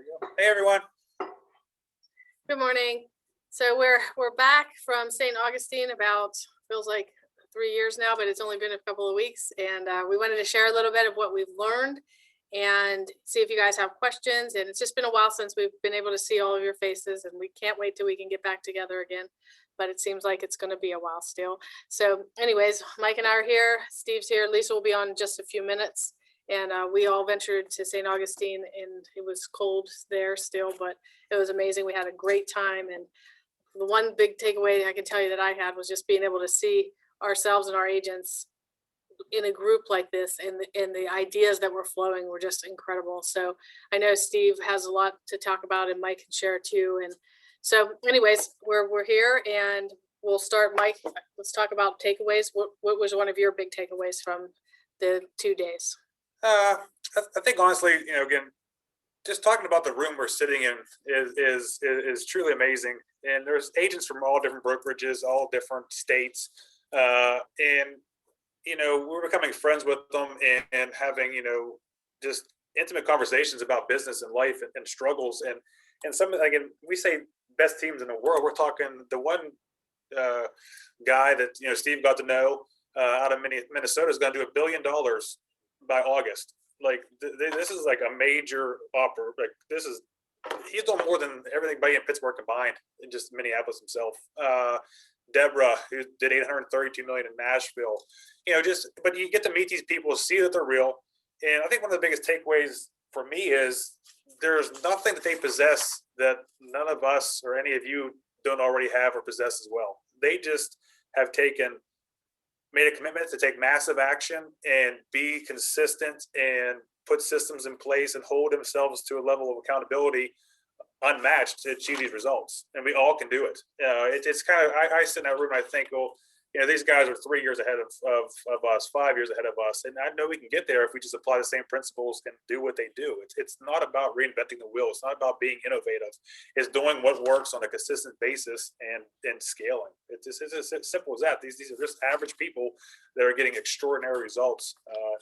go. Hey, everyone. Good morning. So we're back from St. Augustine about, feels like 3 years now, but it's only been a couple of weeks. And we wanted to share a little bit of what we've learned and see if you guys have questions. And it's just been a while since we've been able to see all of your faces, and we can't wait till we can get back together again. But it seems like it's going to be a while still. So anyways, Mike and I are here. Steve's here. Lisa will be on in just a few minutes. And we all ventured to St. Augustine, and it was cold there still, but it was amazing. We had a great time. And the one big takeaway I can tell you that I had was just being able to see ourselves and our agents in a group like this, and the ideas that were flowing were just incredible. So I know Steve has a lot to talk about, and Mike can share too. And so anyways, we're here, and we'll start. Mike, let's talk about takeaways. What was one of your big takeaways from the 2 days? I think honestly, again, just talking about the room we're sitting in is truly amazing. And there's agents from all different brokerages, all different states, and we're becoming friends with them and having just intimate conversations about business and life and struggles and some, again, we say best teams in the world. We're talking the one guy that Steve got to know out of Minnesota is going to do $1 billion by August. Like this is like a major offer. Like he's done more than everybody in Pittsburgh combined, in just Minneapolis himself. Deborah, who did $832 million in Nashville, but you get to meet these people, see that they're real. And I think one of the biggest takeaways for me is there's nothing that they possess that none of us or any of you don't already have or possess as well. They just have made a commitment to take massive action and be consistent and put systems in place and hold themselves to a level of accountability unmatched to achieve these results. And we all can do it. It's kind of, I sit in that room and I think, well, these guys are 3 years ahead of us, 5 years ahead of us. And I know we can get there if we just apply the same principles and do what they do. It's not about reinventing the wheel. It's not about being innovative. It's doing what works on a consistent basis and scaling. It's as simple as that. These are just average people that are getting extraordinary results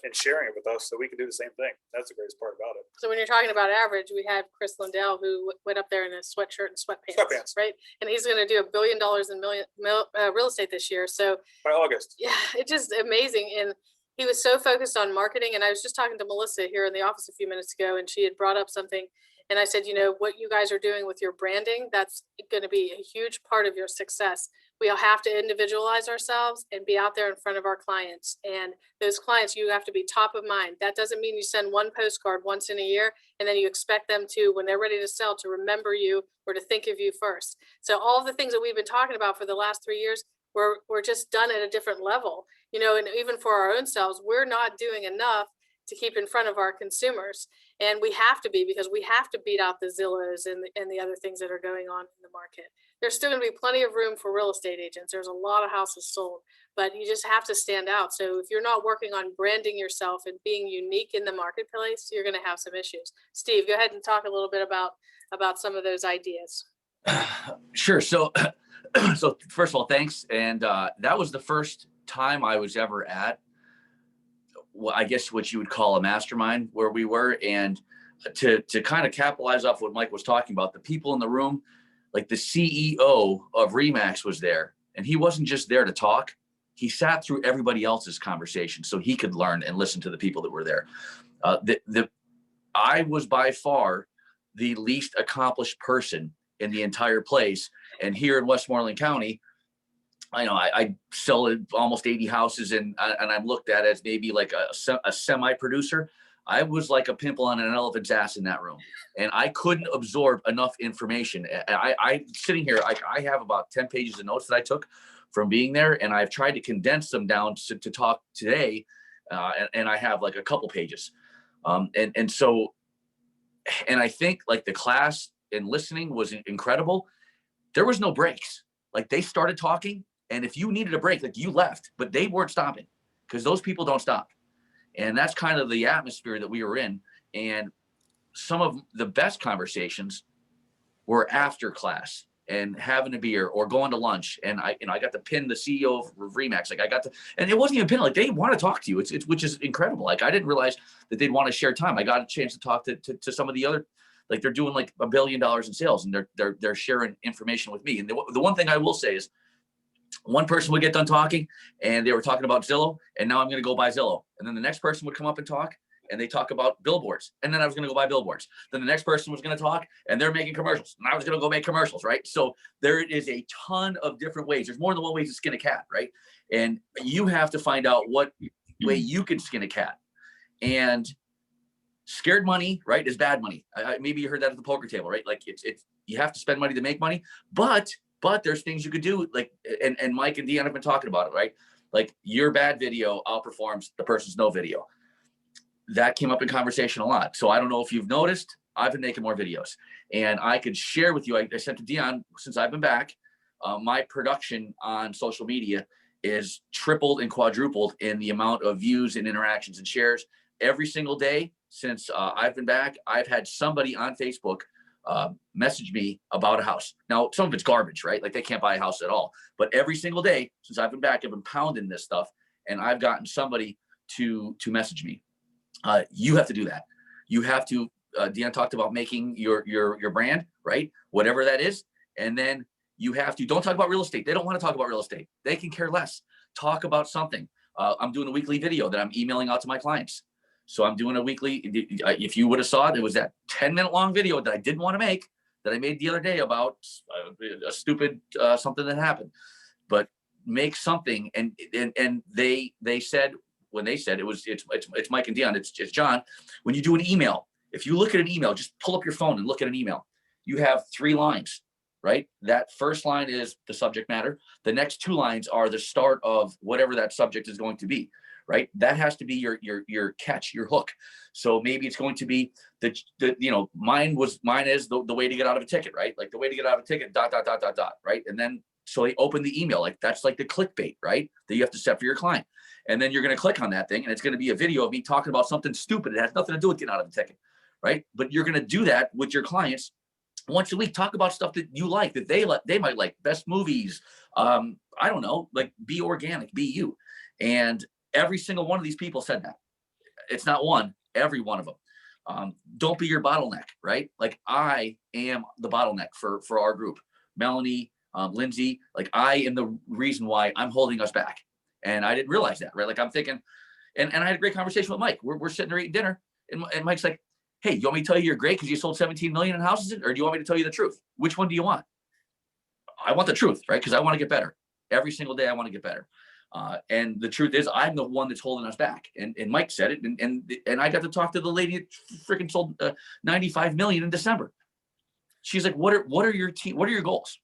and sharing it with us so we can do the same thing. That's the greatest part about it. So when you're talking about average, we had Chris Lindell, who went up there in a sweatshirt and sweatpants, right? And he's going to do $1 billion in real estate this year. So by August. Yeah, it's just amazing. And he was so focused on marketing. And I was just talking to Melissa here in the office a few minutes ago, and she had brought up something. And I said, what you guys are doing with your branding, that's going to be a huge part of your success. We all have to individualize ourselves and be out there in front of our clients. And those clients, you have to be top of mind. That doesn't mean you send one postcard once in a year and then you expect them to, when they're ready to sell, to remember you or to think of you first. So all the things that we've been talking about for the last 3 years, we're just done at a different level, and even for our own selves, we're not doing enough to keep in front of our consumers. And we have to be, because we have to beat out the Zillows and the other things that are going on in the market. There's still going to be plenty of room for real estate agents. There's a lot of houses sold, but you just have to stand out. So if you're not working on branding yourself and being unique in the marketplace, you're going to have some issues. Steve, go ahead and talk a little bit about some of those ideas. Sure. So first of all, thanks. And that was the first time I was ever at, well, I guess what you would call a mastermind, where we were. And to kind of capitalize off what Mike was talking about, the people in the room, like the CEO of RE/MAX was there, and he wasn't just there to talk. He sat through everybody else's conversation so he could learn and listen to the people that were there. I was by far the least accomplished person in the entire place. And here in Westmoreland County, I sell almost 80 houses, and I'm looked at as maybe like a semi-producer. I was like a pimple on an elephant's ass in that room, and I couldn't absorb enough information. I sitting here, I have about 10 pages of notes that I took from being there, and I've tried to condense them down to talk today, and I have like a couple pages. So I think like the class and listening was incredible. There was no breaks. Like they started talking, and if you needed a break, like you left, but they weren't stopping, because those people don't stop. And that's kind of the atmosphere that we were in. And some of the best conversations were after class and having a beer or going to lunch. And I got to pin the CEO of RE/MAX. Like and it wasn't even pin, like they want to talk to you. It's which is incredible. Like I didn't realize that they'd want to share time. I got a chance to talk to some of the other like they're doing like $1 billion in sales, and they're sharing information with me. And the one thing I will say is, one person would get done talking and they were talking about Zillow, and now I'm going to go buy Zillow. And then the next person would come up and talk and they talk about billboards, and then I was going to go buy billboards. Then the next person was going to talk and they're making commercials, and I was going to go make commercials, right? So there is a ton of different ways. There's more than one way to skin a cat, right? And you have to find out what way you can skin a cat. And scared money, right, is bad money. Maybe you heard that at the poker table, right? Like it's you have to spend money to make money, but there's things you could do, like, and Mike and Deanna have been talking about it, right? Like your bad video outperforms the person's no video. That came up in conversation a lot. So I don't know if you've noticed, I've been making more videos, and I could share with you. I said to Dion, since I've been back, my production on social media is tripled and quadrupled in the amount of views and interactions and shares every single day since I've been back. I've had somebody on Facebook message me about a house. Now, some of it's garbage, right? Like they can't buy a house at all. But every single day since I've been back, I've been pounding this stuff, and I've gotten somebody to message me. You have to do that. You have to. Deanna talked about making your brand, right? Whatever that is, and then you have to. Don't talk about real estate. They don't want to talk about real estate. They can care less. Talk about something. I'm doing a weekly video that I'm emailing out to my clients. So I'm doing a weekly, if you would have saw it, it was that 10-minute long video that I didn't want to make, that I made the other day about a stupid something that happened. But make something, and they said, when they said it's Mike and Dion, it's John. When you do an email, if you look at an email, just pull up your phone and look at an email. You have 3 lines, right? That first line is the subject matter. The next 2 lines are the start of whatever that subject is going to be. Right, that has to be your catch, your hook. So maybe it's going to be the mine is the way to get out of a ticket, right? Like the way to get out of a ticket, ... right? And then so they open the email, like that's like the clickbait, right? That you have to set for your client. And then you're going to click on that thing, and it's going to be a video of me talking about something stupid. It has nothing to do with getting out of the ticket, right? But you're going to do that with your clients once a week. Talk about stuff that you like, that they might like, best movies. I don't know, like be organic, be you. And every single one of these people said that. It's not one, every one of them. Don't be your bottleneck, right? Like I am the bottleneck for our group. Melanie, Lindsay, like I am the reason why I'm holding us back. And I didn't realize that, right? Like I'm thinking, and I had a great conversation with Mike. We're sitting there eating dinner, and Mike's like, hey, you want me to tell you you're great because you sold 17 million in houses, or do you want me to tell you the truth? Which one do you want? I want the truth, right? Because I want to get better. Every single day I want to get better. And the truth is, I'm the one that's holding us back. And Mike said it, and I got to talk to the lady that freaking sold 95 million in December. She's like, what are your goals?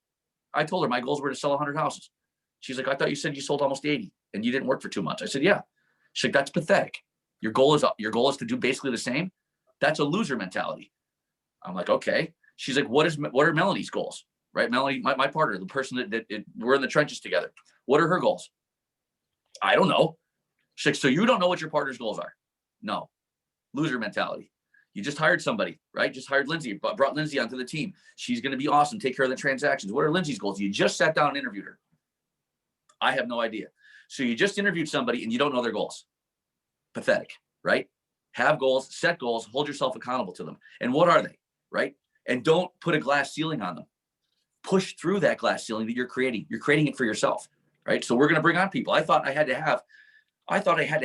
I told her my goals were to sell 100 houses. She's like, I thought you said you sold almost 80 and you didn't work for 2 months. I said, yeah. She's like, that's pathetic. Your goal is to do basically the same. That's a loser mentality. I'm like, okay. She's like, what are Melanie's goals? Right? Melanie, my partner, the person that we're in the trenches together. What are her goals? I don't know. She's like, so you don't know what your partner's goals are? No. Loser mentality. You just hired somebody, right? Just hired Lindsay, brought Lindsay onto the team. She's going to be awesome. Take care of the transactions. What are Lindsay's goals? You just sat down and interviewed her. I have no idea. So you just interviewed somebody and you don't know their goals. Pathetic, right? Have goals, set goals, hold yourself accountable to them. And what are they, right? And don't put a glass ceiling on them. Push through that glass ceiling that you're creating. You're creating it for yourself. Right. So we're going to bring on people. I thought I had to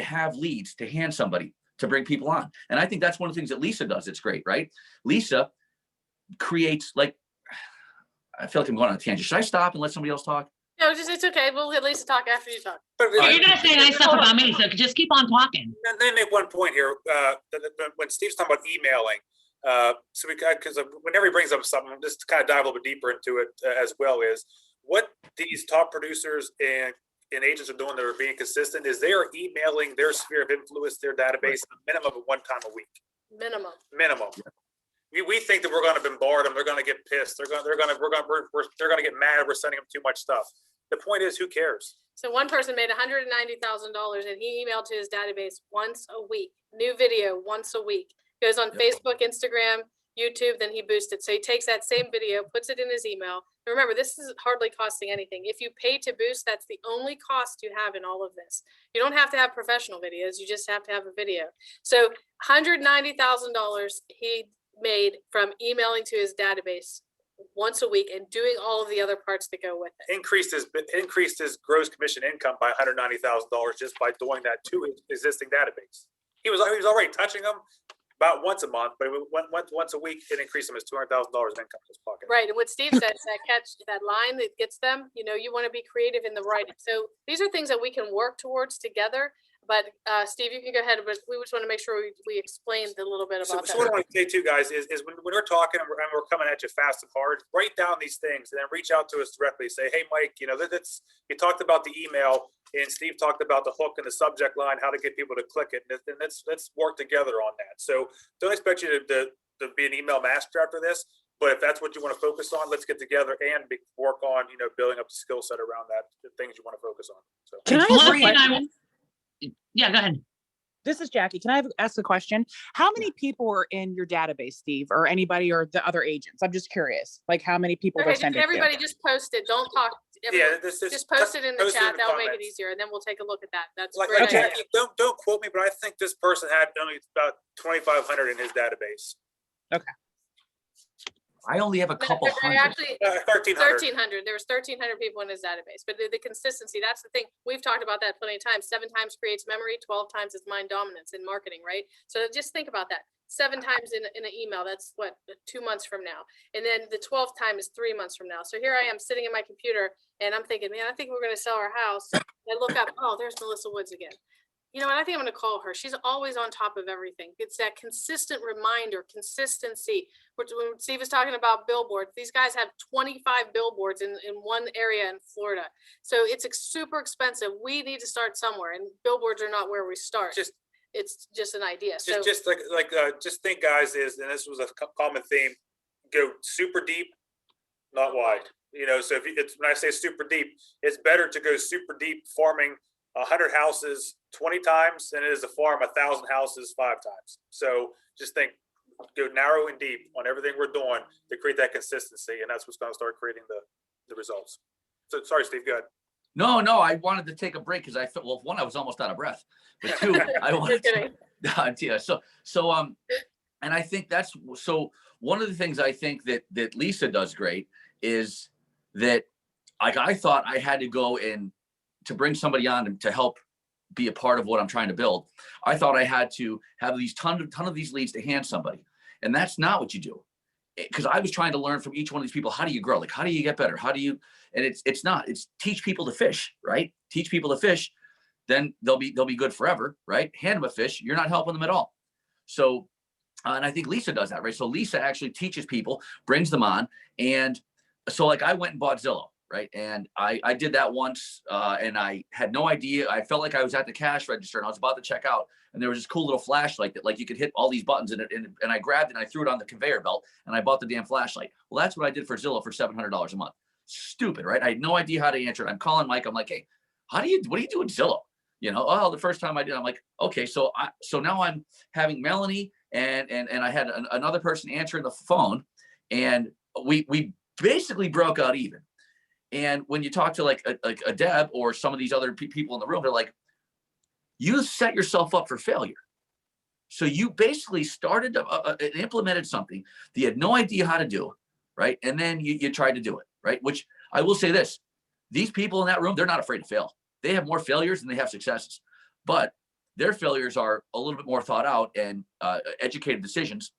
have leads to hand somebody to bring people on. And I think that's one of the things that Lisa does. It's great. Right. Lisa creates, like, I feel like I'm going on a tangent. Should I stop and let somebody else talk? No, it's okay. We'll let Lisa talk after you talk. But You're gonna say nice stuff about me, so just keep on talking. let me make one point here. When Steve's talking about emailing, because whenever he brings up something, just to kind of dive a little bit deeper into it as well, is what these top producers and agents are doing that are being consistent is they are emailing their sphere of influence, their database, a minimum of 1 time a week. Minimum. We think that we're going to bombard them. They're going to get pissed. They're going to get mad if we're sending them too much stuff. The point is, who cares? So one person made $190,000 and he emailed to his database once a week. New video once a week. Goes on Facebook, Instagram, YouTube, then he boosts it. So he takes that same video, puts it in his email. And remember, this is hardly costing anything. If you pay to boost, that's the only cost you have in all of this. You don't have to have professional videos. You just have to have a video. So $190,000, he made from emailing to his database once a week and doing all of the other parts that go with it. Increased his gross commission income by $190,000 just by doing that to his existing database. He was already touching them about once a month, but once a week, it increased him his $200,000 in income in his pocket. Right, and what Steve says, that line that gets them, you know, you want to be creative in the writing. So these are things that we can work towards together. But Steve, you can go ahead, but we just want to make sure we explained a little bit about that. So what I want to say too, guys, is when we're talking and we're coming at you fast and hard, write down these things and then reach out to us directly. Say, hey, Mike, you know, you talked about the email and Steve talked about the hook and the subject line, how to get people to click it. And let's work together on that. So don't expect you to be an email master after this. But if that's what you want to focus on, let's get together and work on, you know, building up the skill set around that, the things you want to focus on. So Can I One ask a thing question? Yeah, go ahead. This is Jackie. Can I ask a question? How many people are in your database, Steve, or anybody, or the other agents? I'm just curious. Like how many people Okay, they're sending everybody to? just post it. Don't talk. yeah, Just post it in the post it chat. in the That'll make it comments. easier, and then we'll take a look at that. That's a Like, great Okay. idea. Jackie, don't quote me, but I think this person had only about 2,500 in his database. I only have a couple hundred. Actually, 1,300. 1,300. There was 1,300 people in his database, but the consistency, that's the thing. We've talked about that plenty of times. 7 times creates memory, 12 times is mind dominance in marketing, right? So just think about that. 7 times in an email, that's what, 2 months from now. And then the 12th time is 3 months from now. So here I am sitting in my computer and I'm thinking, man, I think we're going to sell our house. And I look up, oh, there's Melissa Woods again. You know what? I think I'm going to call her. She's always on top of everything. It's that consistent reminder, consistency. When Steve was talking about billboards, these guys have 25 billboards in one area in Florida. So it's super expensive. We need to start somewhere, and billboards are not where we start. It's just an idea. So Just think, guys, and this was a common theme, go super deep, not wide. You know, so when I say super deep, it's better to go super deep farming 100 houses 20 times than it is to farm 1,000 houses 5 times. So just think, go narrow and deep on everything we're doing to create that consistency, and that's what's going to start creating the results. So sorry, Steve, go ahead. No, I wanted to take a break because I felt, well, one, I was almost out of breath, but 2, I wanted to, yeah. So, and I think so one of the things I think that Lisa does great is that, like, I thought I had to go in to bring somebody on to help be a part of what I'm trying to build. I thought I had to have these ton of these leads to hand somebody. And that's not what you do. Because I was trying to learn from each one of these people, how do you grow? Like, how do you get better? How do you, and it's not, it's teach people to fish, right? Teach people to fish, then they'll be good forever, right? Hand them a fish, you're not helping them at all. So, and I think Lisa does that, right? So Lisa actually teaches people, brings them on. And so like I went and bought Zillow. Right. And I did that once and I had no idea. I felt like I was at the cash register and I was about to check out. And there was this cool little flashlight that, like, you could hit all these buttons in it. And I grabbed it and I threw it on the conveyor belt and I bought the damn flashlight. Well, that's what I did for Zillow for $700 a month. Stupid, right? I had no idea how to answer it. I'm calling Mike. I'm like, hey, what do you do with Zillow? You know, oh, the first time I did, I'm like, okay, so now I'm having Melanie and I had another person answering the phone and we basically broke out even. And when you talk to like a Deb or some of these other people in the room, they're like, you set yourself up for failure. So you basically started and implemented something that you had no idea how to do, right? And then you tried to do it, right? Which I will say this, these people in that room, they're not afraid to fail. They have more failures than they have successes, but their failures are a little bit more thought out and educated decisions.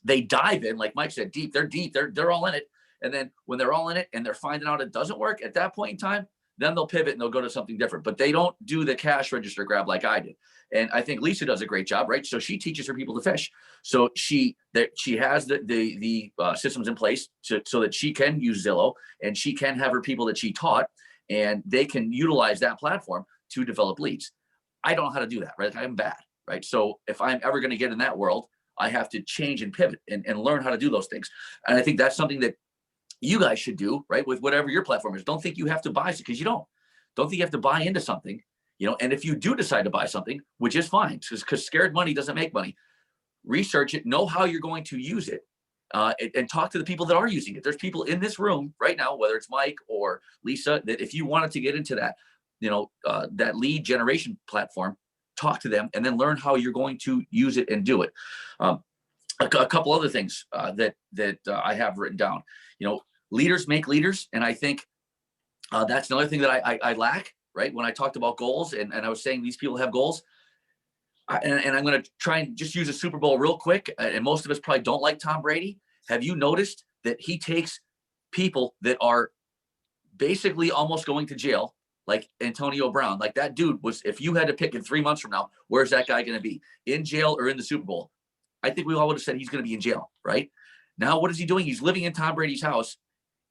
They dive in, like Mike said, deep. They're deep. They're all in it. And then when they're all in it and they're finding out it doesn't work at that point in time, then they'll pivot and they'll go to something different. But they don't do the cash register grab like I did. And I think Lisa does a great job, right? So she teaches her people to fish. So she has the systems in place so that she can use Zillow and she can have her people that she taught and they can utilize that platform to develop leads. I don't know how to do that, right? I'm bad, right? So if I'm ever going to get in that world, I have to change and pivot and learn how to do those things. And I think that's something that you guys should do, right? With whatever your platform is. Don't think you have to buy it because you don't. Don't think you have to buy into something, you know, and if you do decide to buy something, which is fine, because scared money doesn't make money, research it, know how you're going to use it, and talk to the people that are using it. There's people in this room right now, whether it's Mike or Lisa, that if you wanted to get into that, you know, that lead generation platform, talk to them and then learn how you're going to use it and do it. a couple other things that I have written down. Leaders make leaders, and I think that's another thing that I lack. Right, when I talked about goals, and I was saying these people have goals, and I'm going to try and just use a Super Bowl real quick. And most of us probably don't like Tom Brady. Have you noticed that he takes people that are basically almost going to jail, like Antonio Brown? Like that dude was, if you had to pick in 3 months from now, where's that guy going to be? In jail or in the Super Bowl? I think we all would have said he's going to be in jail, right? Now, what is he doing? He's living in Tom Brady's house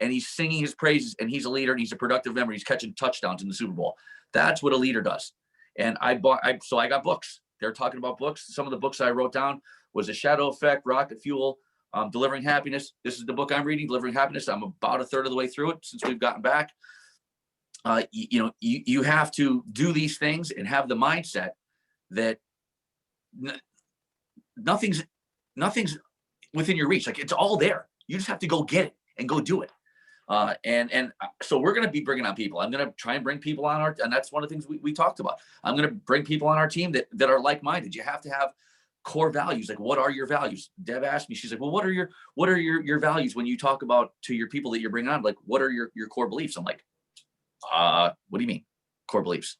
and he's singing his praises, and he's a leader and he's a productive member. He's catching touchdowns in the Super Bowl. That's what a leader does. And so I got books. They're talking about books. Some of the books I wrote down was The Shadow Effect, Rocket Fuel, Delivering Happiness. This is the book I'm reading, Delivering Happiness. I'm about a third of the way through it since we've gotten back. You have to do these things and have the mindset that nothing's within your reach. Like, it's all there. You just have to go get it and go do it. So we're going to be bringing on people. I'm going to try and bring people on and that's one of the things we talked about. I'm going to bring people on our team that are like-minded. You have to have core values. Like, what are your values? Deb asked me, she's like, well, what are your values when you talk about to your people that you're bringing on? Like, what are your core beliefs? I'm like, what do you mean core beliefs?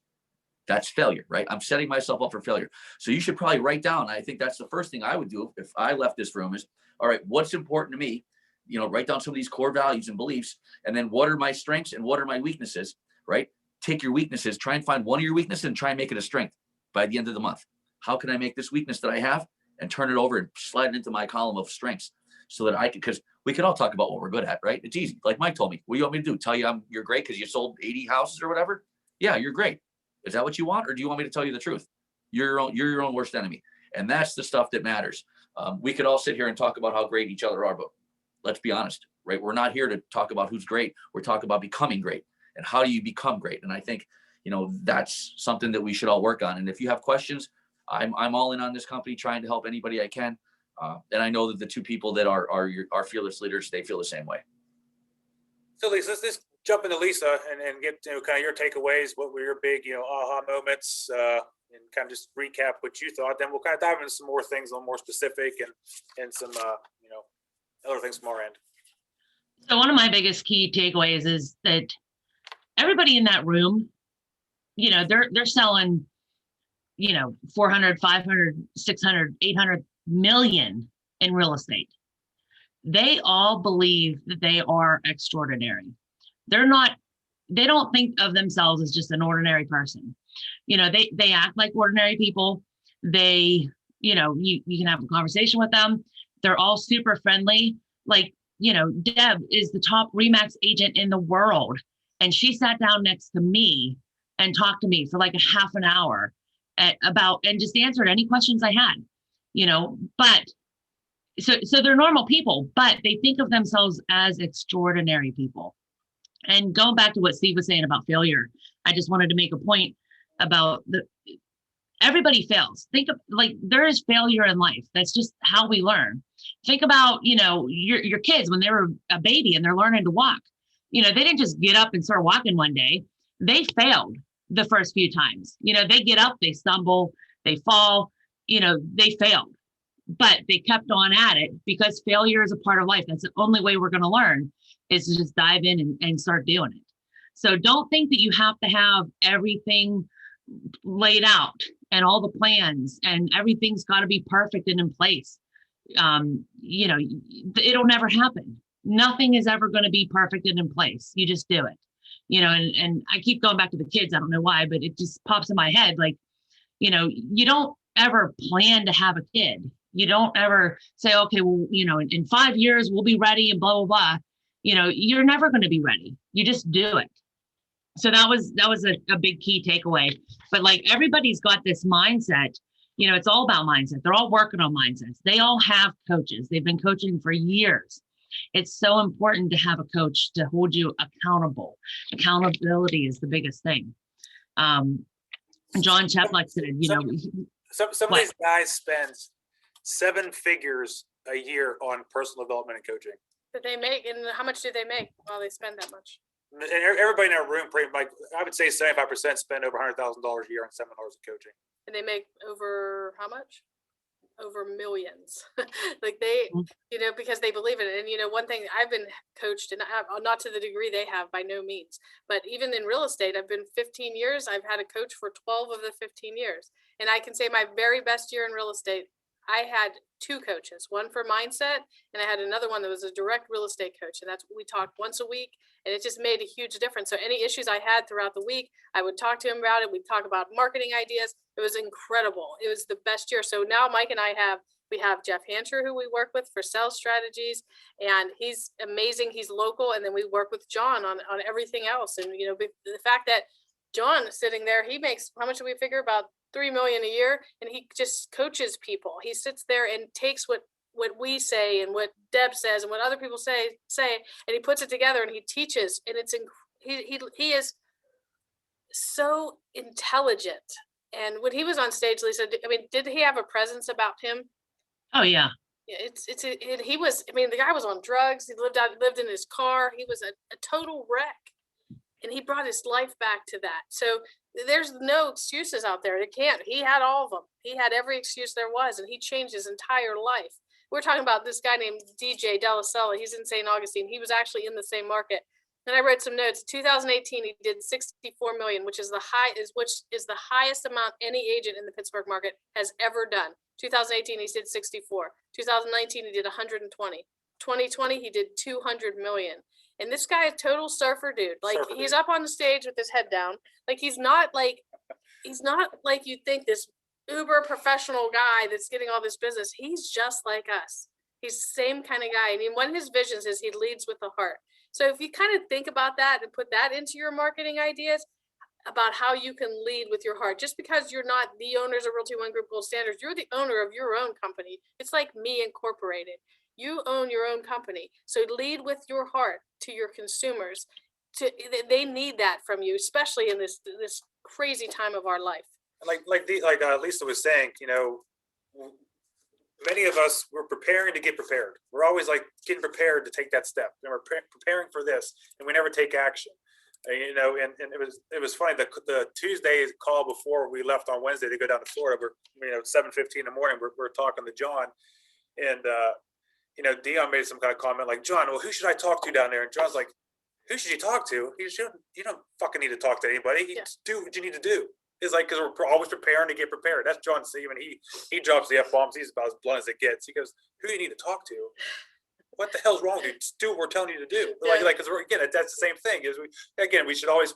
That's failure, right? I'm setting myself up for failure. So you should probably write down. I think that's the first thing I would do if I left this room is, all right, what's important to me? Write down some of these core values and beliefs, and then what are my strengths and what are my weaknesses, right? Take your weaknesses, try and find one of your weaknesses and try and make it a strength by the end of the month. How can I make this weakness that I have and turn it over and slide it into my column of strengths so that I can, because we could all talk about what we're good at, right? It's easy. Like Mike told me, what do you want me to do? Tell you you're great because you sold 80 houses or whatever? Yeah, you're great. Is that what you want? Or do you want me to tell you the truth? You're your own worst enemy. And that's the stuff that matters. We could all sit here and talk about how great each other are, but let's be honest, right? We're not here to talk about who's great. We're talking about becoming great and how do you become great? And I think, that's something that we should all work on. And if you have questions, I'm all in on this company, trying to help anybody I can. And I know that the two people that are fearless leaders, they feel the same way. So Lisa, let's jump into Lisa and get kind of your takeaways. What were your big aha moments, and kind of just recap what you thought. Then we'll kind of dive into some more things, a little more specific, and some other things from our end. So one of my biggest key takeaways is that everybody in that room, they're selling, 400, 500, 600, 800 million in real estate. They all believe that they are extraordinary. They don't think of themselves as just an ordinary person. They act like ordinary people. They, you can have a conversation with them. They're all super friendly. Like, Deb is the top RE/MAX agent in the world. And she sat down next to me and talked to me for like a half an hour and just answered any questions I had, but so they're normal people, but they think of themselves as extraordinary people. And going back to what Steve was saying about failure, I just wanted to make a point about everybody fails. Think of, like, there is failure in life. That's just how we learn. Think about, your kids when they were a baby and they're learning to walk. They didn't just get up and start walking one day. They failed the first few times. They get up, they stumble, they fall, they failed, but they kept on at it because failure is a part of life. That's the only way we're going to learn, is to just dive in and start doing it. So don't think that you have to have everything laid out and all the plans and everything's got to be perfect and in place. It'll never happen. Nothing is ever going to be perfect and in place. You just do it, and I keep going back to the kids. I don't know why, but it just pops in my head. Like, you don't ever plan to have a kid. You don't ever say, okay, well, in 5 years we'll be ready and blah, blah, blah. You're never going to be ready. You just do it. So that was a big key takeaway. But like, everybody's got this mindset, it's all about mindset. They're all working on mindsets. They all have coaches. They've been coaching for years. It's so important to have a coach to hold you accountable. Accountability is the biggest thing. John Cheplak said, some of these guys spend 7 figures a year on personal development and coaching. That they make, and how much do they make while they spend that much? And everybody in our room, pretty much, I would say 75% spend over $100,000 a year on seminars and coaching. And they make over how much? over millions. Like they, you know, because they believe in it. And, you know, one thing I've been coached, and not to the degree they have by no means, but even in real estate, I've been 15 years. I've had a coach for 12 of the 15 years. And I can say my very best year in real estate, I had two coaches, one for mindset, and I had another one that was a direct real estate coach. And that's, we talked once a week, and it just made a huge difference. So any issues I had throughout the week, I would talk to him about it. We'd talk about marketing ideas. It was incredible. It was the best year. So now Mike and I we have Jeff Hancher, who we work with for sales strategies, and he's amazing. He's local. And then we work with John on everything else. And, you know, the fact that John is sitting there, he makes, how much do we figure? About $3 million a year, and he just coaches people. He sits there and takes what we say and what Deb says and what other people say, and he puts it together and he teaches. And it's he is so intelligent. And when he was on stage, Lisa, I mean, did he have a presence about him? Oh yeah. Yeah, he was. I mean, the guy was on drugs. He lived in his car. He was a total wreck. And he brought his life back to that. So there's no excuses out there. He had all of them. He had every excuse there was, and he changed his entire life. We're talking about this guy named DJ Delasella. He's in St. Augustine. He was actually in the same market. And I read some notes. 2018, he did 64 million, which is the highest amount any agent in the Pittsburgh market has ever done. 2018, he did 64. 2019, he did 120. 2020, he did 200 million. And this guy is total surfer dude. Like he's up on the stage with his head down. Like he's not like you'd think, this uber professional guy that's getting all this business. He's just like us. He's the same kind of guy. I mean, one of his visions is he leads with the heart. So if you kind of think about that and put that into your marketing ideas about how you can lead with your heart, just because you're not the owners of Realty One Group Gold Standards, you're the owner of your own company. It's like Me Incorporated. You own your own company. So lead with your heart to your consumers. They need that from you, especially in this crazy time of our life. Like Lisa was saying, you know, many of us, we're preparing to get prepared. We're always like getting prepared to take that step, and we're preparing for this, and we never take action. You know, and it was funny, the Tuesday call before we left on Wednesday to go down to Florida. We're 7:15 in the morning. We're talking to John, and you know, Dion made some kind of comment like, John, well, who should I talk to down there? And John's like, who should you talk to? You don't fucking need to talk to anybody. You just do what you need to do. It's like, because we're always preparing to get prepared. That's John Steven. He drops the F-bombs. He's about as blunt as it gets. He goes, who do you need to talk to? What the hell's wrong with you? Just do what we're telling you to do. Yeah. Like, because again, that's the same thing. We should always,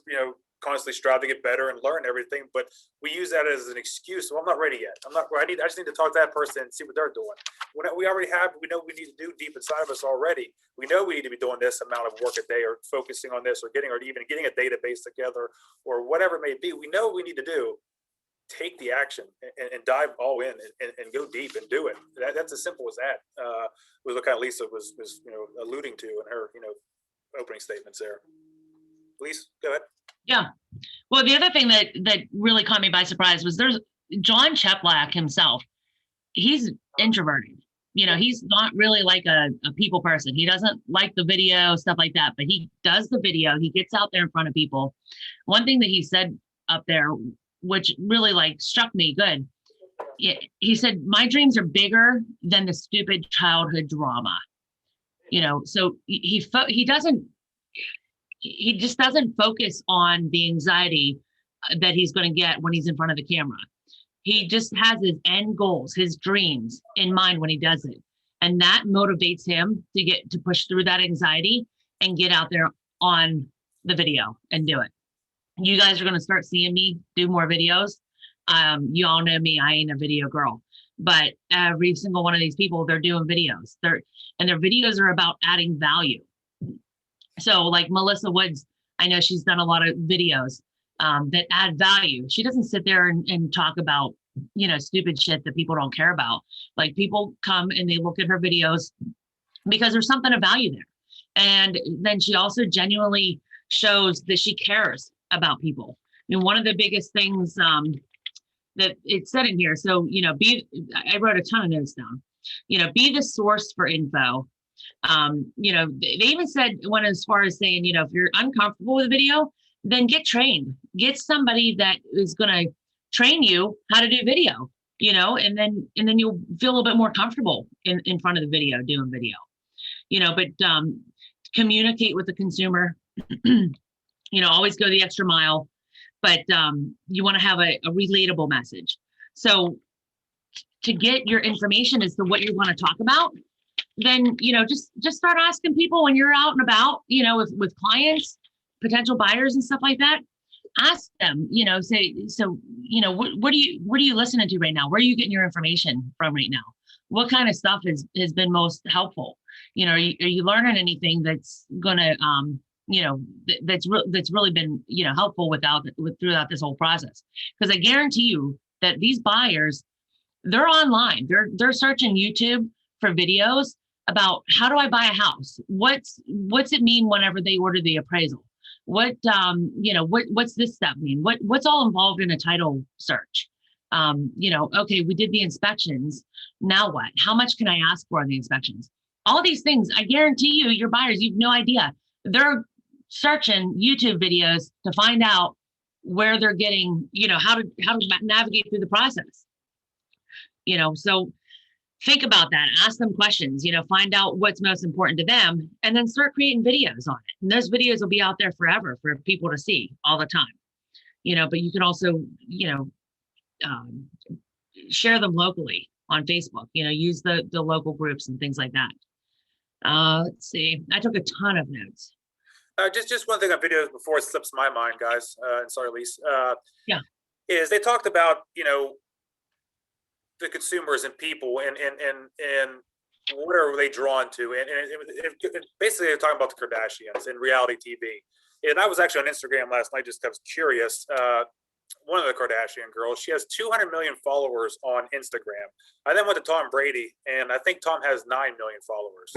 constantly strive to get better and learn everything. But we use that as an excuse. Well, I'm not ready yet. I'm not ready. I just need to talk to that person and see what they're doing. We know we need to do deep inside of us already. We know we need to be doing this amount of work a day, or focusing on this, or even getting a database together, or whatever it may be. We know what we need to do. Take the action and dive all in and go deep and do it. That's as simple as that. Was what kind of Lisa was alluding to in her opening statements there. Lisa, go ahead. Yeah. Well, the other thing that really caught me by surprise was there's John Cheplak himself. He's introverted. He's not really like a people person. He doesn't like the video, stuff like that, but he does the video. He gets out there in front of people. One thing that he said up there, which really struck me good. He said, my dreams are bigger than the stupid childhood drama. So he just doesn't focus on the anxiety that he's going to get when he's in front of the camera. He just has his end goals, his dreams in mind when he does it. And that motivates him to push through that anxiety and get out there on the video and do it. You guys are going to start seeing me do more videos. You all know me, I ain't a video girl, but every single one of these people, they're doing videos. Their videos are about adding value. So like Melissa Woods, I know she's done a lot of videos that add value. She doesn't sit there and talk about, stupid shit that people don't care about. Like, people come and they look at her videos because there's something of value there. And then she also genuinely shows that she cares about people. I mean, one of the biggest things that it said in here, so, I wrote a ton of notes down, be the source for info. They even said one as far as saying, if you're uncomfortable with video, then get trained. Get somebody that is going to train you how to do video. you know, and then you'll feel a little bit more comfortable in front of the video, doing video, you know, but communicate with the consumer, you know, always go the extra mile, but you want to have a relatable message. So to get your information as to what you want to talk about, then, you know, just start asking people when you're out and about, you know, with clients, potential buyers and stuff like that. Ask them, you know, say, so, you know, what are you listening to right now? Where are you getting your information from right now? What kind of stuff has been most helpful? You know, are you learning anything that's gonna, you know, that's really been, you know, helpful throughout this whole process? Because I guarantee you that these buyers, they're online, they're searching YouTube for videos about how do I buy a house? What's it mean whenever they order the appraisal? What, you know, what's this step mean? What's all involved in a title search? You know, okay, we did the inspections. Now what? How much can I ask for on the inspections? All these things, I guarantee you, your buyers, you've no idea. They're searching YouTube videos to find out where they're getting, you know, how to navigate through the process. You know, so think about that, ask them questions, you know, find out what's most important to them, and then start creating videos on it. And those videos will be out there forever for people to see all the time, you know, but you can also, you know, share them locally on Facebook, you know, use the local groups and things like that. Let's see, I took a ton of notes. Just one thing on videos before it slips my mind, guys, and sorry, Lise. Yeah. Is they talked about, you know, the consumers and people and what are they drawn to, and basically they're talking about the Kardashians and reality TV. And I was actually on Instagram last night just because I was curious. One of the Kardashian girls, she has 200 million followers on Instagram. I then went to Tom Brady, and I think Tom has 9 million followers.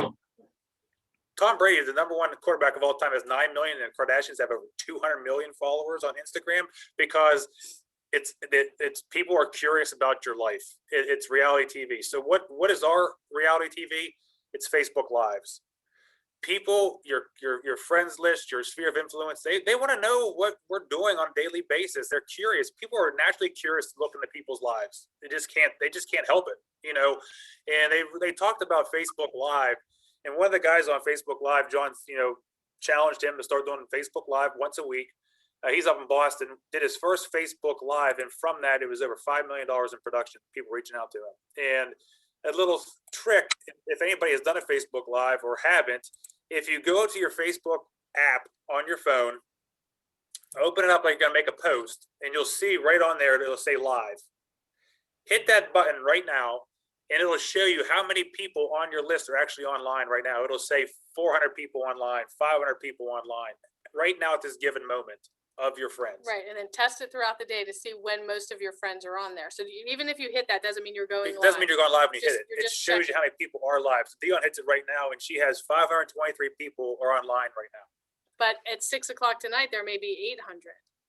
Tom Brady, the #1 quarterback of all time, has 9 million, and Kardashians have over 200 million followers on Instagram because it's people are curious about your life. It's reality TV. So what is our reality TV? It's Facebook Lives. People, your friends list, your sphere of influence, they want to know what we're doing on a daily basis. They're curious. People are naturally curious to look into people's lives. They just can't help it, you know. And they talked about Facebook Live, and one of the guys on Facebook Live, John, you know, challenged him to start doing Facebook Live once a week. He's up in Boston, did his first Facebook Live, and from that, it was over $5 million in production, people reaching out to him. And a little trick, if anybody has done a Facebook Live or haven't, if you go to your Facebook app on your phone, open it up like you're going to make a post, and you'll see right on there, it'll say live. Hit that button right now, and it'll show you how many people on your list are actually online right now. It'll say 400 people online, 500 people online, right now at this given moment of your friends. Right, and then test it throughout the day to see when most of your friends are on there. So even if you hit that, doesn't mean you're going live. It doesn't mean you're going live when you hit it. You're It just shows you how many people are live. So Dion hits it right now, and she has 523 people are online right now. But at 6 o'clock tonight, there may be 800.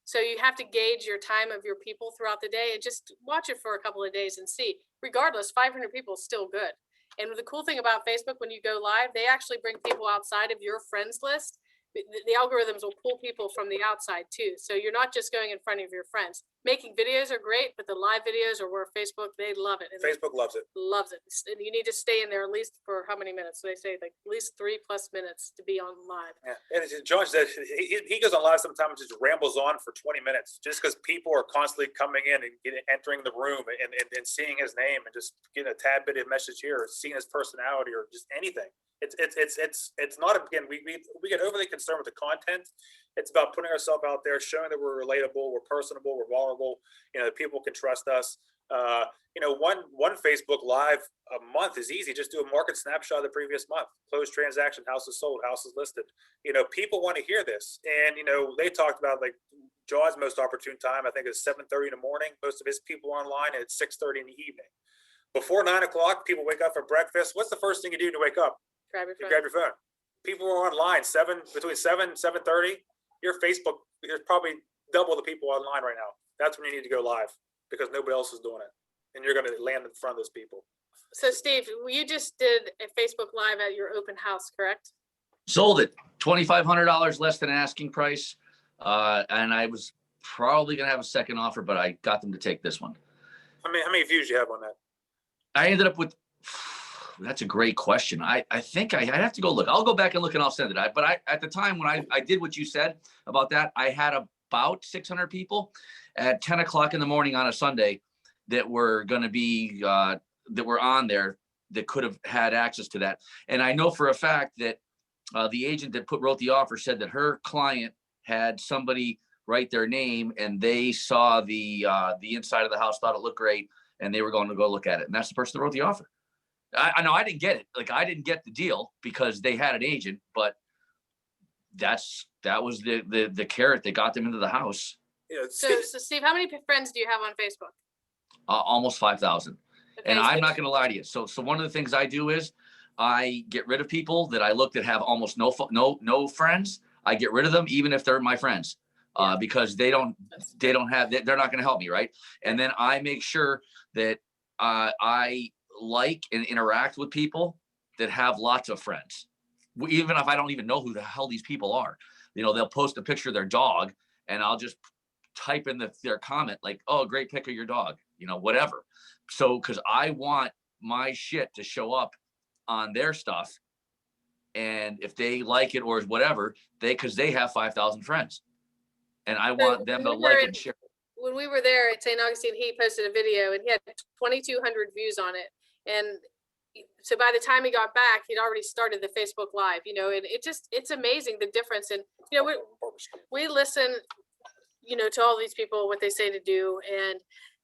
So you have to gauge your time of your people throughout the day and just watch it for a couple of days and see. Regardless, 500 people is still good. And the cool thing about Facebook, when you go live, they actually bring people outside of your friends list. The algorithms will pull people from the outside too. So you're not just going in front of your friends. Making videos are great, but the live videos are where Facebook, they love it. And Facebook loves it. Loves it. And you need to stay in there at least for how many minutes? So they say like at least 3+ minutes to be on live. Yeah. And John said he goes on live sometimes, just rambles on for 20 minutes just because people are constantly coming in and entering the room and seeing his name and just getting a tad bit of message here, or seeing his personality, or just anything. It's not, again, we get overly concerned with the content. It's about putting ourselves out there, showing that we're relatable, we're personable, we're vulnerable, you know, that people can trust us. You know, one Facebook Live a month is easy. Just do a market snapshot of the previous month, closed transaction, houses sold, houses listed. You know, people want to hear this. And, you know, they talked about like John's most opportune time, I think, is 7:30 in the morning. Most of his people are online, and it's 6:30 in the evening. Before 9 o'clock, people wake up for breakfast. What's the first thing you do to wake up? Grab your phone. You grab your phone. People are online between 7 and 7:30. Your Facebook, there's probably double the people online right now. That's when you need to go live, because nobody else is doing it, and you're going to land in front of those people. So Steve, you just did a Facebook Live at your open house, correct? Sold it, $2,500 less than asking price, and I was probably going to have a second offer, but I got them to take this one. How many views you have on that? I ended up with, that's a great question. I think I'd have to go look. I'll go back and look and I'll send it. But at the time when I did what you said about that, I had about 600 people at 10 o'clock in the morning on a Sunday that were going to be, that were on there that could have had access to that. And I know for a fact that the agent that wrote the offer said that her client had somebody write their name and they saw the inside of the house, thought it looked great, and they were going to go look at it. And that's the person that wrote the offer. I know I didn't get it. Like I didn't get the deal because they had an agent, but that was the carrot that got them into the house. Yeah. So Steve, how many friends do you have on Facebook? Almost 5,000. Okay, And so- I'm not going to lie to you. So one of the things I do is I get rid of people that I look that have almost no friends. I get rid of them, even if they're my friends, because they're not going to help me. Right. And then I make sure that I like and interact with people that have lots of friends, even if I don't even know who the hell these people are. You know, they'll post a picture of their dog and I'll just type in their comment like, oh, great pic of your dog, you know, whatever. So, cause I want my shit to show up on their stuff. And if they like it or whatever, cause they have 5,000 friends and I want them to like it and share. When we were there at St. Augustine, he posted a video and he had 2,200 views on it. And so by the time he got back, he'd already started the Facebook Live, you know, and it's amazing the difference. And, you know, we listen, you know, to all these people, what they say to do, and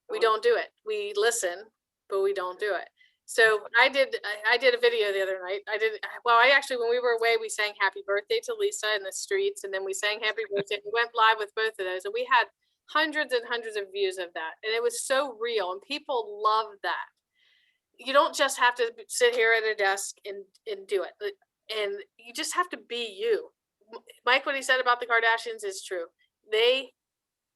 we don't do it. We listen, but we don't do it. So I did a video the other night. When we were away, we sang happy birthday to Lisa in the streets. And then we sang happy birthday. We went live with both of those and we had hundreds and hundreds of views of that. And it was so real and people love that. You don't just have to sit here at a desk and do it. And you just have to be you. Mike, what he said about the Kardashians is true. They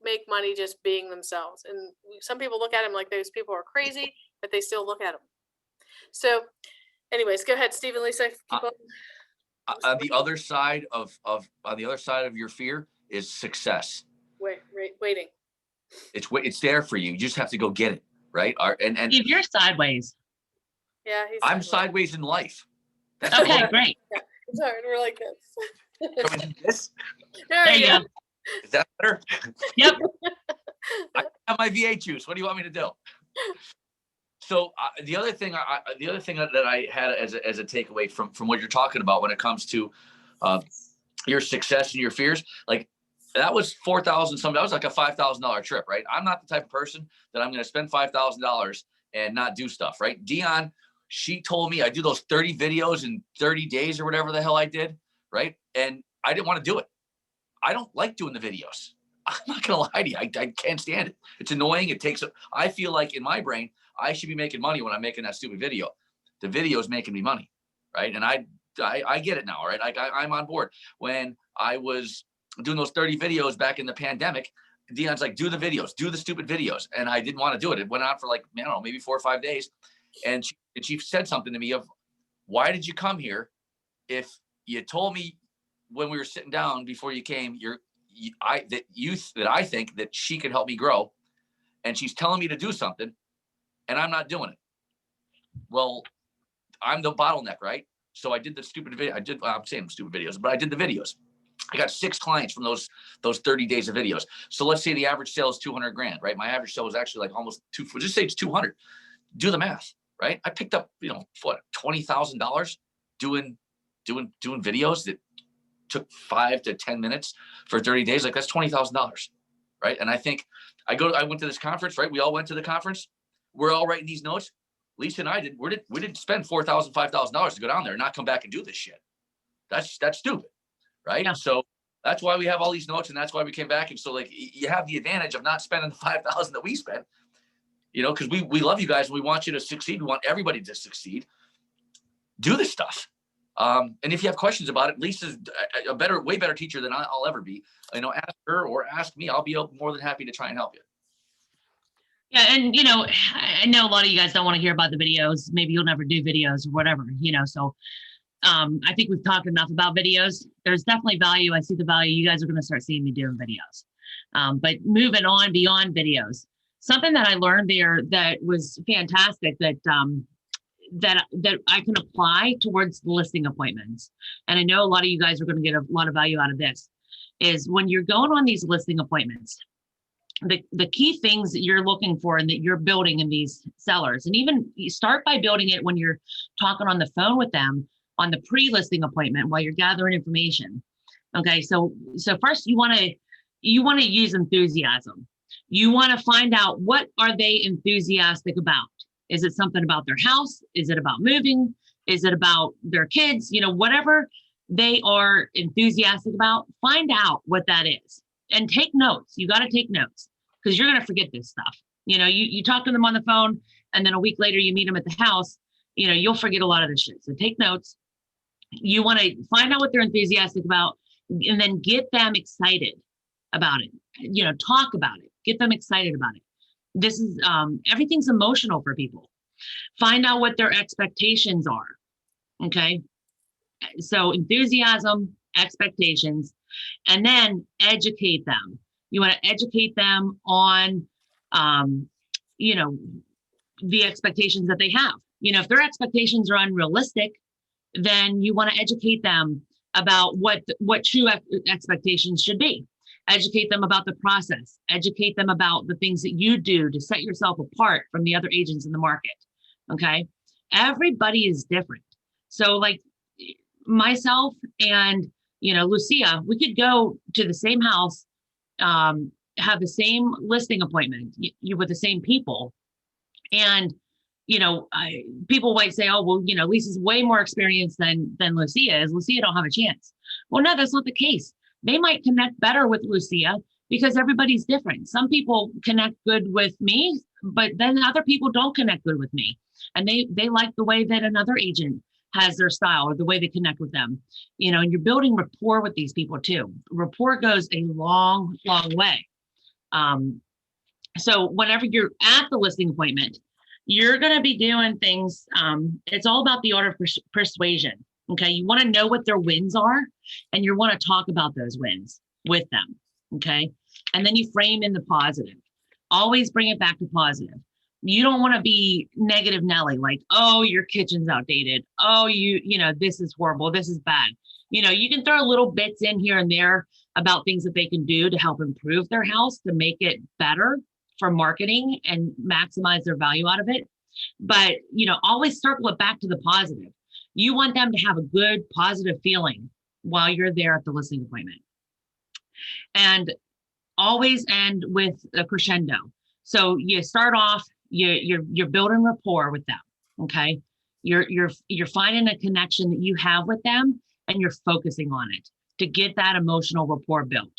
make money just being themselves. And some people look at them like those people are crazy, but they still look at them. So anyways, go ahead, Steve and Lisa. Keep on. On the other side of your fear is success. Waiting. It's there for you. You just have to go get it. Right. And Steve, you're sideways. Yeah. I'm sideways in life. That's Okay, great. Sorry, we're like this. There you go. Is that better? Yep. I have my V8 juice. What do you want me to do? So the other thing that I had as a takeaway from what you're talking about when it comes to your success and your fears, like that was $4,000 something. That was like a $5,000 trip, right? I'm not the type of person that I'm going to spend $5,000 and not do stuff, right? Dion, she told me I do those 30 videos in 30 days or whatever the hell I did, right? And I didn't want to do it. I don't like doing the videos. I'm not going to lie to you. I can't stand it. It's annoying. I feel like in my brain, I should be making money when I'm making that stupid video. The video is making me money, right? And I get it now, right? I'm on board. When I was doing those 30 videos back in the pandemic, Dion's like, do the videos, do the stupid videos. And I didn't want to do it. It went on for like, I don't know, maybe 4 or 5 days. And she said something to me of, why did you come here? If you told me when we were sitting down before you came, that I think that she could help me grow. And she's telling me to do something and I'm not doing it. Well, I'm the bottleneck, right? So I did the stupid video. I'm saying stupid videos, but I did the videos. I got 6 clients from those 30 days of videos. So let's say the average sale is 200 grand, right? My average sale was actually like almost just say it's 200. Do the math, right? I picked up, $20,000 doing videos that took 5 to 10 minutes for 30 days. Like that's $20,000, right? And I think I went to this conference, right? We all went to the conference. We're all writing these notes. Lisa and I we didn't spend $4,000, $5,000 to go down there and not come back and do this shit. That's stupid. Right. Yeah. So that's why we have all these notes and that's why we came back. And so like you have the advantage of not spending the $5,000 that we spent, because we love you guys and we want you to succeed. We want everybody to succeed. Do this stuff. And if you have questions about it, Lisa's way better teacher than I'll ever be. Ask her or ask me. I'll be more than happy to try and help you. Yeah. And, I know a lot of you guys don't want to hear about the videos. Maybe you'll never do videos or whatever, so I think we've talked enough about videos. There's definitely value. I see the value. You guys are going to start seeing me doing videos. But moving on beyond videos. something that I learned there that was fantastic that I can apply towards the listing appointments. And I know a lot of you guys are going to get a lot of value out of this, is when you're going on these listing appointments, the key things that you're looking for and that you're building in these sellers, and even you start by building it when you're talking on the phone with them on the pre-listing appointment while you're gathering information. Okay, so first you want to use enthusiasm. You want to find out, what are they enthusiastic about? Is it something about their house? Is it about moving? Is it about their kids? Whatever they are enthusiastic about, find out what that is and take notes. You got to take notes, because you're going to forget this stuff. You talk to them on the phone, and then a week later you meet them at the house, you'll forget a lot of this shit. So take notes. You want to find out what they're enthusiastic about, and then get them excited about it. Talk about it, get them excited about it. This is, everything's emotional for people. Find out what their expectations are. Okay. So enthusiasm, expectations, and then educate them. You want to educate them on, the expectations that they have. If their expectations are unrealistic, then you want to educate them about what true expectations should be. Educate them about the process. Educate them about the things that you do to set yourself apart from the other agents in the market. Okay. Everybody is different. So like myself and, Lucia, we could go to the same house, have the same listing appointment with the same people. And, people might say, oh, well, Lisa's way more experienced than Lucia is. Lucia don't have a chance. Well, no, that's not the case. They might connect better with Lucia because everybody's different. Some people connect good with me, but then other people don't connect good with me. And they like the way that another agent has their style or the way they connect with them. And you're building rapport with these people too. Rapport goes a long, long way. So whenever you're at the listing appointment, you're going to be doing things. It's all about the art of persuasion. Okay. You want to know what their wins are, and you want to talk about those wins with them. Okay. And then you frame in the positive. Always bring it back to positive. You don't want to be negative Nelly, like, oh, your kitchen's outdated. Oh, this is horrible. This is bad. You can throw little bits in here and there about things that they can do to help improve their house, to make it better for marketing and maximize their value out of it. But, always circle it back to the positive. You want them to have a good, positive feeling while you're there at the listing appointment. And always end with a crescendo. So you start off, you're building rapport with them. Okay. You're finding a connection that you have with them, and you're focusing on it to get that emotional rapport built.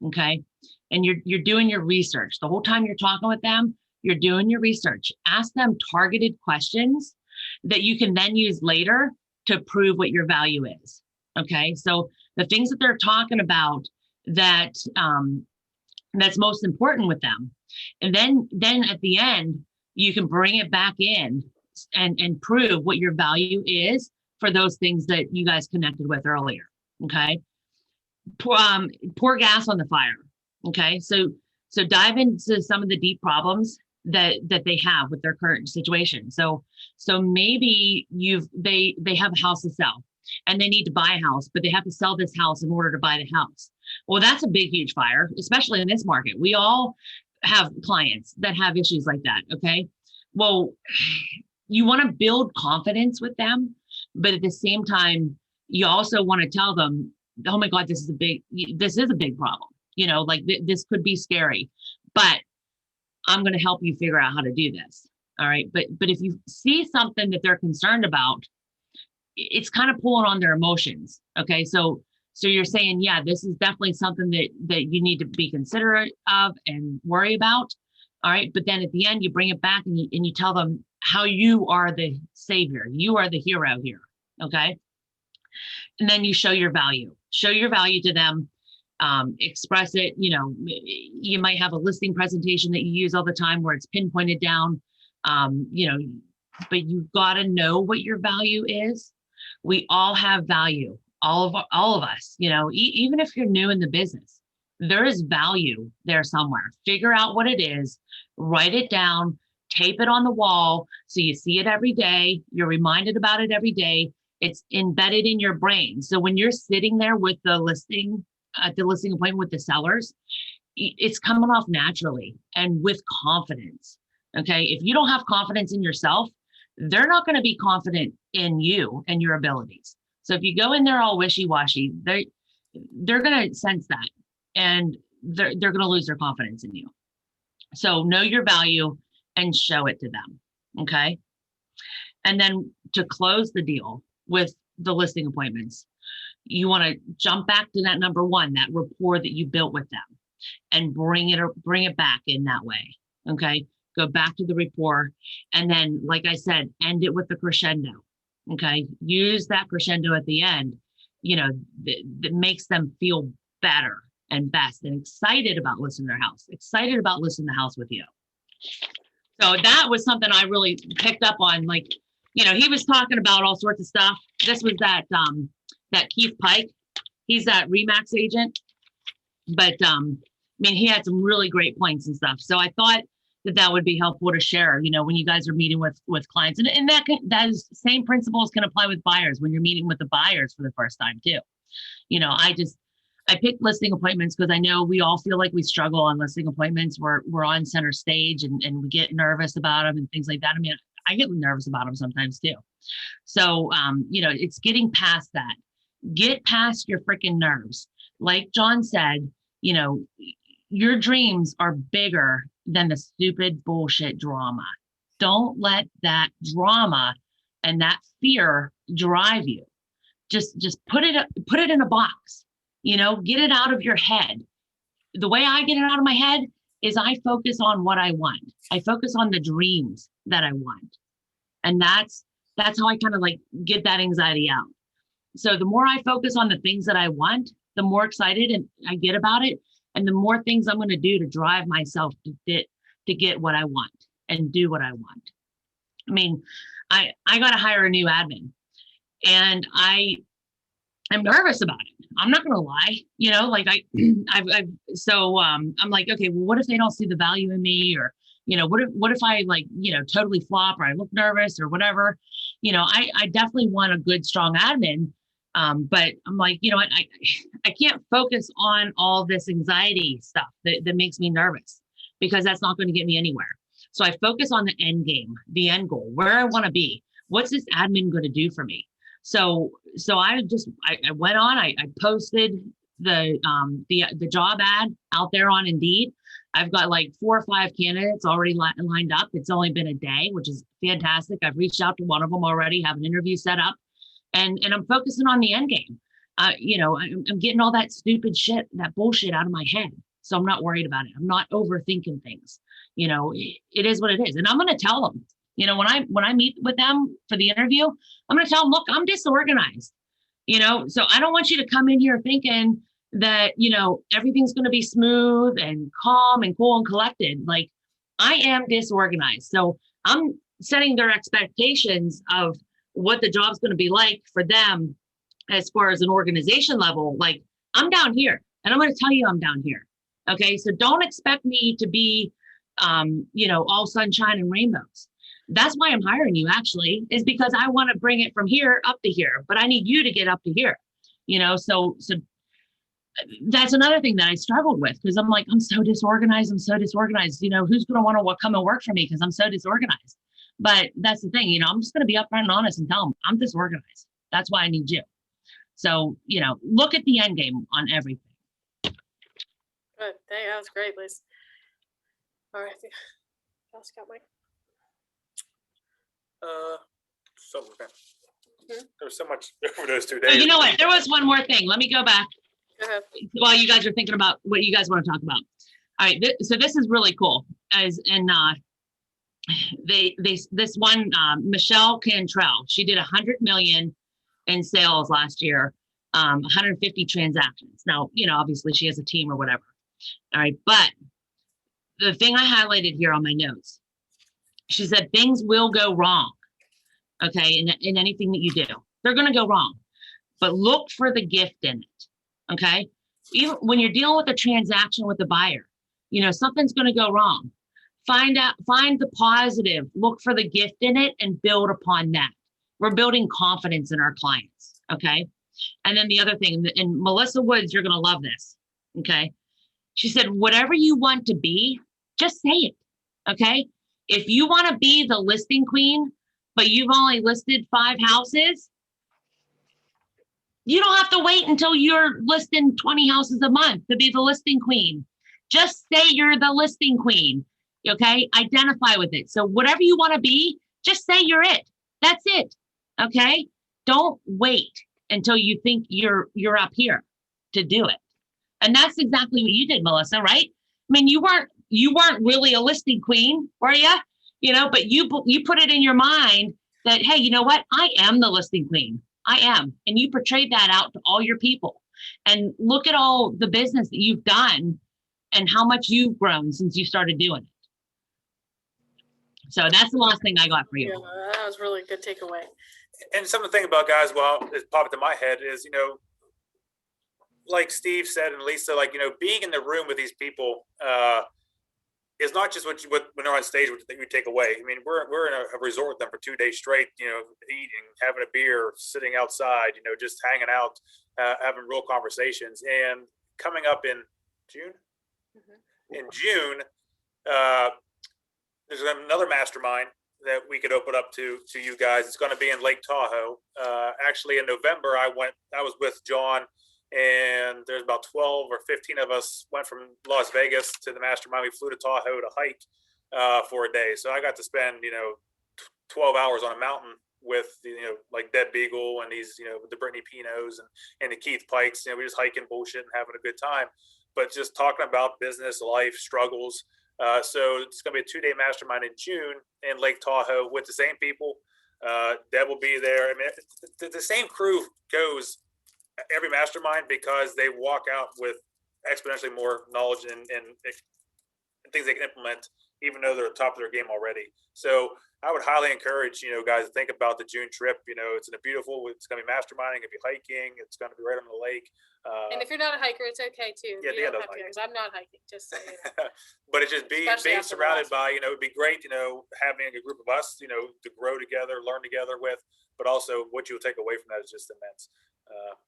Okay. And you're doing your research. The whole time you're talking with them, you're doing your research. Ask them targeted questions that you can then use later to prove what your value is. Okay. So the things that they're talking about that's most important with them. And then at the end, you can bring it back in and prove what your value is for those things that you guys connected with earlier. Okay. Pour gas on the fire. Okay. So dive into some of the deep problems that they have with their current situation. So maybe they have a house to sell, and they need to buy a house, but they have to sell this house in order to buy the house. Well, that's a big, huge fire, especially in this market. We all have clients that have issues like that. Okay. Well, you want to build confidence with them, but at the same time, you also want to tell them, oh my God, this is a big problem. Like this could be scary, but I'm going to help you figure out how to do this. All right. But if you see something that they're concerned about, it's kind of pulling on their emotions. Okay. So you're saying, yeah, this is definitely something that you need to be considerate of and worry about. All right. But then at the end, you bring it back and you tell them how you are the savior. You are the hero here. Okay. And then you show your value to them. Express it. You might have a listing presentation that you use all the time where it's pinpointed down, but you've got to know what your value is. We all have value. All of us, even if you're new in the business, there is value there somewhere. Figure out what it is, write it down, tape it on the wall so you see it every day. You're reminded about it every day. It's embedded in your brain. So when you're sitting there with the listing, at the listing appointment with the sellers, it's coming off naturally and with confidence. Okay. If you don't have confidence in yourself, they're not going to be confident in you and your abilities. So if you go in there all wishy-washy, they're going to sense that, and they're going to lose their confidence in you. So know your value and show it to them. Okay. And then to close the deal with the listing appointments, you want to jump back to that number one, that rapport that you built with them, and bring it back in that way. Okay. Go back to the rapport. And then, like I said, end it with the crescendo. Okay. Use that crescendo at the end, that makes them feel better and best and excited about listing their house, excited about listing the house with you. So that was something I really picked up on. Like, he was talking about all sorts of stuff. This was that Keith Pike. He's that Remax agent. But he had some really great points and stuff. So I thought that would be helpful to share, when you guys are meeting with clients. And that same principles can apply with buyers when you're meeting with the buyers for the first time too. I picked listing appointments because I know we all feel like we struggle on listing appointments. We're on center stage and we get nervous about them and things like that. I get nervous about them sometimes too. So, it's getting past that. Get past your freaking nerves. Like John said, your dreams are bigger than the stupid bullshit drama. Don't let that drama and that fear drive you. Just put it in a box. Get it out of your head. The way I get it out of my head is I focus on what I want. I focus on the dreams that I want. And that's how I kind of like get that anxiety out. So the more I focus on the things that I want, the more excited and I get about it. And the more things I'm going to do to drive myself to get what I want and do what I want. I got to hire a new admin, and I'm nervous about it. I'm not going to lie, I'm like, okay, well, what if they don't see the value in me, or, what if I totally flop, or I look nervous or whatever, I definitely want a good, strong admin. But I'm like, I can't focus on all this anxiety stuff that makes me nervous, because that's not going to get me anywhere. So I focus on the end game, the end goal, where I want to be. What's this admin going to do for me? So I went on, I posted the job ad out there on Indeed. I've got like 4 or 5 candidates already lined up. It's only been a day, which is fantastic. I've reached out to one of them already, have an interview set up, and I'm focusing on the end game. I'm getting all that stupid shit, that bullshit out of my head. So I'm not worried about it. I'm not overthinking things. It is what it is. And I'm going to tell them, when I meet with them for the interview, I'm going to tell them, look, I'm disorganized, so I don't want you to come in here thinking that, everything's going to be smooth and calm and cool and collected. Like, I am disorganized. So I'm setting their expectations of what the job's going to be like for them as far as an organization level. Like, I'm down here, and I'm going to tell you I'm down here. Okay. So don't expect me to be, all sunshine and rainbows. That's why I'm hiring you, actually, is because I want to bring it from here up to here, but I need you to get up to here, so that's another thing that I struggled with, because I'm like, I'm so disorganized. Who's going to want to come and work for me because I'm so disorganized? But that's the thing, I'm just going to be upfront and honest and tell them I'm disorganized. That's why I need you. So, look at the end game on everything. Good. That was great, Liz. All right. Else got Mike? There was so much over those 2 Oh, days. you know what? There was one more thing. Let me go back Go ahead. while you guys are thinking about what you guys want to talk about. All right. So this is really cool. This one, Michelle Cantrell, she did 100 million in sales last year, 150 transactions. Now, obviously she has a team or whatever. All right. But the thing I highlighted here on my notes, she said, things will go wrong. Okay. In anything that you do, they're going to go wrong, but look for the gift in it. Okay. Even when you're dealing with a transaction with a buyer, something's going to go wrong. Find the positive, look for the gift in it and build upon that. We're building confidence in our clients. Okay. And then the other thing, and Melissa Woods, you're going to love this. Okay. She said, whatever you want to be, just say it. Okay. If you want to be the listing queen, but you've only listed 5 houses, you don't have to wait until you're listing 20 houses a month to be the listing queen. Just say you're the listing queen. Okay. Identify with it. So whatever you want to be, just say you're it. That's it. Okay. Don't wait until you think you're up here to do it. And that's exactly what you did, Melissa, right? I mean, you weren't really a listing queen, were you? You know, but you put it in your mind that, hey, you know what? I am the listing queen. I am. And you portrayed that out to all your people. And look at all the business that you've done and how much you've grown since you started doing it. So that's the last thing I got for you. Yeah, that was really a good takeaway. And something to think about, guys, well, it popped in my head is, you know, like Steve said, and Lisa, like, you know, being in the room with these people is not just what when they're on stage, what you take away. I mean, we're in a resort with them for 2 days straight, you know, eating, having a beer, sitting outside, you know, just hanging out, having real conversations. And coming up in June, there's another mastermind that we could open up to you guys. It's going to be in Lake Tahoe. Actually, in November, I was with John, and there's about 12 or 15 of us went from Las Vegas to the mastermind. We flew to Tahoe to hike for a day. So I got to spend, you know, 12 hours on a mountain with, you know, like Deb Beagle and these, you know, the Brittany Pinos and the Keith Pikes. You know, we just hiking bullshit and having a good time, but just talking about business, life, struggles. So it's going to be a 2-day mastermind in June in Lake Tahoe with the same people. Deb will be there. I mean, the same crew goes every mastermind because they walk out with exponentially more knowledge and things they can implement, even though they're at the top of their game already. So I would highly encourage, you know, guys to think about the June trip. You know, it's going to be masterminding, it'll be hiking, it's going to be right on the lake. And if you're not a hiker, it's okay too. Yeah, you don't have to, because I'm not hiking, just so you know. But it just being Especially after the surrounded last by, you know, it'd be great, you know, having a group of us, you know, to grow together, learn together with, but also what you'll take away from that is just immense.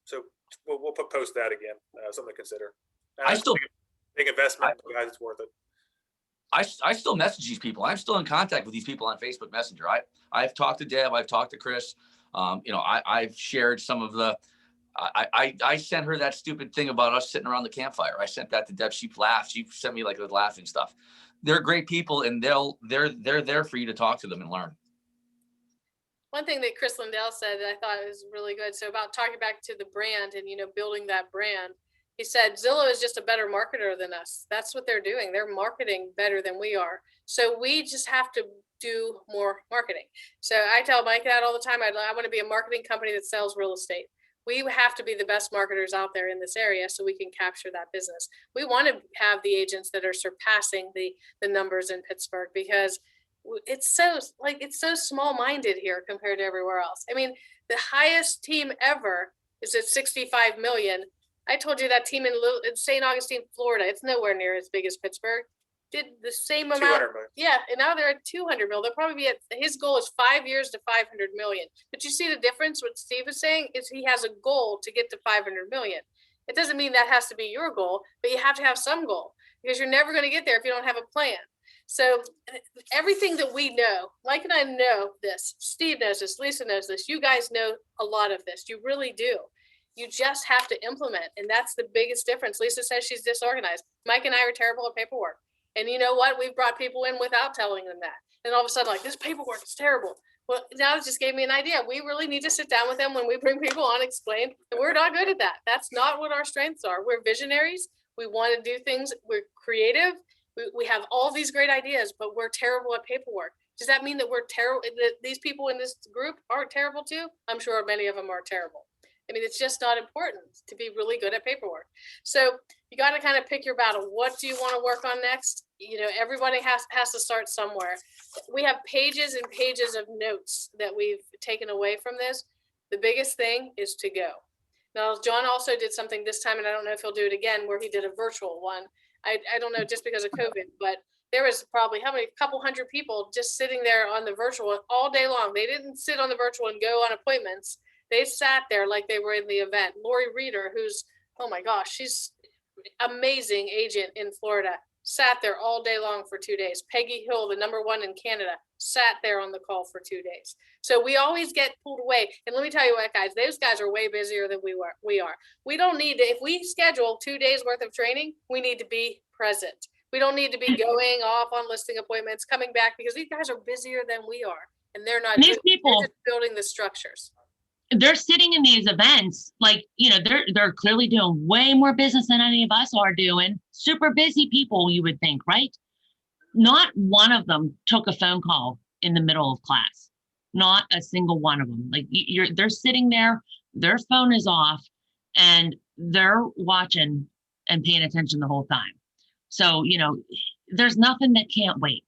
So we'll post that again, something to consider. Big investment, guys, it's worth it. I still message these people. I'm still in contact with these people on Facebook Messenger. I've talked to Deb. I've talked to Chris. You know, I've shared some of the. I sent her that stupid thing about us sitting around the campfire. I sent that to Deb. She laughed. She sent me like the laughing stuff. They're great people, and they're there for you to talk to them and learn. One thing that Chris Lindell said that I thought was really good. So about talking back to the brand and, you know, building that brand. He said, Zillow is just a better marketer than us. That's what they're doing. They're marketing better than we are. So we just have to do more marketing. So I tell Mike that all the time. I want to be a marketing company that sells real estate. We have to be the best marketers out there in this area so we can capture that business. We want to have the agents that are surpassing the numbers in Pittsburgh, because it's so small-minded here compared to everywhere else. I mean, the highest team ever is at 65 million. I told you that team in St. Augustine, Florida, it's nowhere near as big as Pittsburgh, did the same amount. Yeah, and now they're at 200 million. They'll probably be at, his goal is 5 years to 500 million. But you see the difference, what Steve is saying is he has a goal to get to 500 million. It doesn't mean that has to be your goal, but you have to have some goal, because you're never going to get there if you don't have a plan. So everything that we know, Mike and I know this, Steve knows this, Lisa knows this, you guys know a lot of this, you really do. You just have to implement, and that's the biggest difference. Lisa says she's disorganized. Mike and I are terrible at paperwork. And you know what? We've brought people in without telling them that. And all of a sudden, like, this paperwork is terrible. Well, now it just gave me an idea. We really need to sit down with them when we bring people on, explain that we're not good at that. That's not what our strengths are. We're visionaries. We want to do things. We're creative. We have all these great ideas, but we're terrible at paperwork. Does that mean that we're terrible? That these people in this group aren't terrible too? I'm sure many of them are terrible. I mean, it's just not important to be really good at paperwork. So you got to kind of pick your battle. What do you want to work on next? You know, everybody has to start somewhere. We have pages and pages of notes that we've taken away from this. The biggest thing is to go. Now, John also did something this time, and I don't know if he'll do it again, where he did a virtual one. I don't know, just because of COVID, but there was probably couple hundred people just sitting there on the virtual all day long. They didn't sit on the virtual and go on appointments. They sat there like they were in the event. Lori Reeder, who's, oh my gosh, she's amazing agent in Florida, sat there all day long for 2 days. Peggy Hill, the #1 in Canada, sat there on the call for 2 days. So we always get pulled away. And let me tell you what, guys, those guys are way busier than we are. We don't need to, if we schedule 2 days worth of training, we need to be present. We don't need to be going off on listing appointments, coming back, because these guys are busier than we are. And they're not, These people, they're just building the structures. they're sitting in these events, like, you know, they're clearly doing way more business than any of us are doing. Super busy people, you would think, right? Not one of them took a phone call in the middle of class. Not a single one of them. Like, they're sitting there, their phone is off, and they're watching and paying attention the whole time. So, you know, there's nothing that can't wait.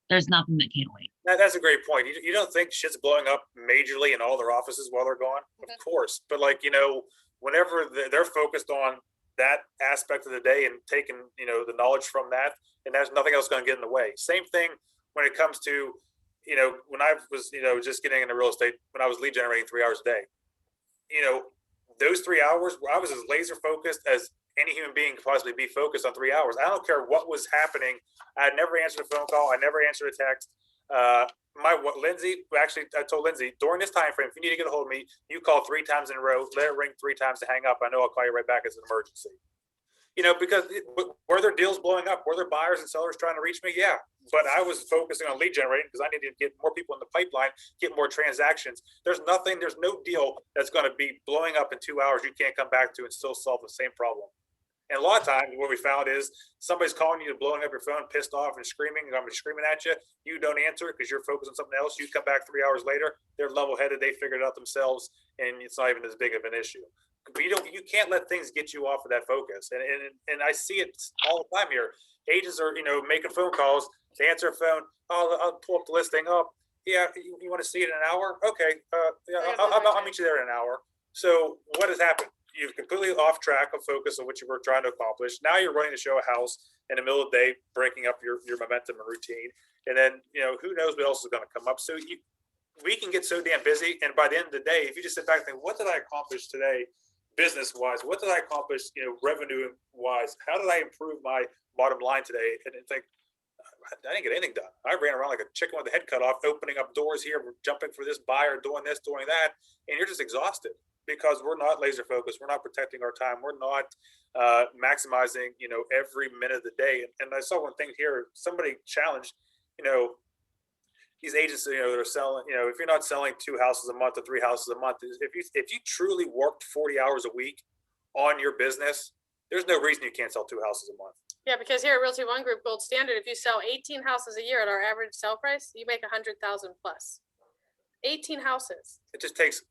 There's nothing that can't wait. That's a great point. You don't think shit's blowing up majorly in all their offices while they're gone? Of course. But like, you know, whenever they're focused on that aspect of the day and taking, you know, the knowledge from that, and there's nothing else going to get in the way. Same thing when it comes to, you know, when I was, you know, just getting into real estate, when I was lead generating 3 hours a day, you know, those 3 hours, I was as laser focused as any human being could possibly be focused on 3 hours. I don't care what was happening. I never answered a phone call. I never answered a text. Lindsay, actually, I told Lindsay, during this time frame, if you need to get a hold of me, you call 3 times in a row, let it ring 3 times to hang up. I know I'll call you right back as an emergency. You know, because were there deals blowing up? Were there buyers and sellers trying to reach me? Yeah. But I was focusing on lead generating because I needed to get more people in the pipeline, get more transactions. There's no deal that's going to be blowing up in 2 hours you can't come back to and still solve the same problem. And a lot of times what we found is somebody's calling you, blowing up your phone, pissed off and screaming at you. You don't answer it because you're focused on something else. You come back 3 hours later, they're level-headed, they figured it out themselves, and it's not even as big of an issue. But you can't let things get you off of that focus. And I see it all the time here. Agents are, you know, making phone calls. They answer a phone. Oh, I'll pull up the listing. Oh, yeah, you want to see it in an hour? Okay, yeah, I'll meet you there in an hour. So what has happened? You've completely off track of focus on what you were trying to accomplish. Now you're running to show a house in the middle of the day, breaking up your momentum and routine. And then, you know, who knows what else is going to come up. So we can get so damn busy. And by the end of the day, if you just sit back and think, what did I accomplish today business-wise? What did I accomplish, you know, revenue-wise? How did I improve my bottom line today? And think, I didn't get anything done. I ran around like a chicken with the head cut off, opening up doors here, jumping for this buyer, doing this, doing that. And you're just exhausted. Because we're not laser focused, we're not protecting our time, we're not maximizing, you know, every minute of the day. And I saw one thing here, somebody challenged, you know, these agents, you know, that are selling, you know, if you're not selling 2 houses a month or 3 houses a month, if you truly worked 40 hours a week on your business, there's no reason you can't sell 2 houses a month. Yeah, because here at Realty One Group Gold Standard, if you sell 18 houses a year at our average sell price, you make 100,000 plus. 18 houses. It just takes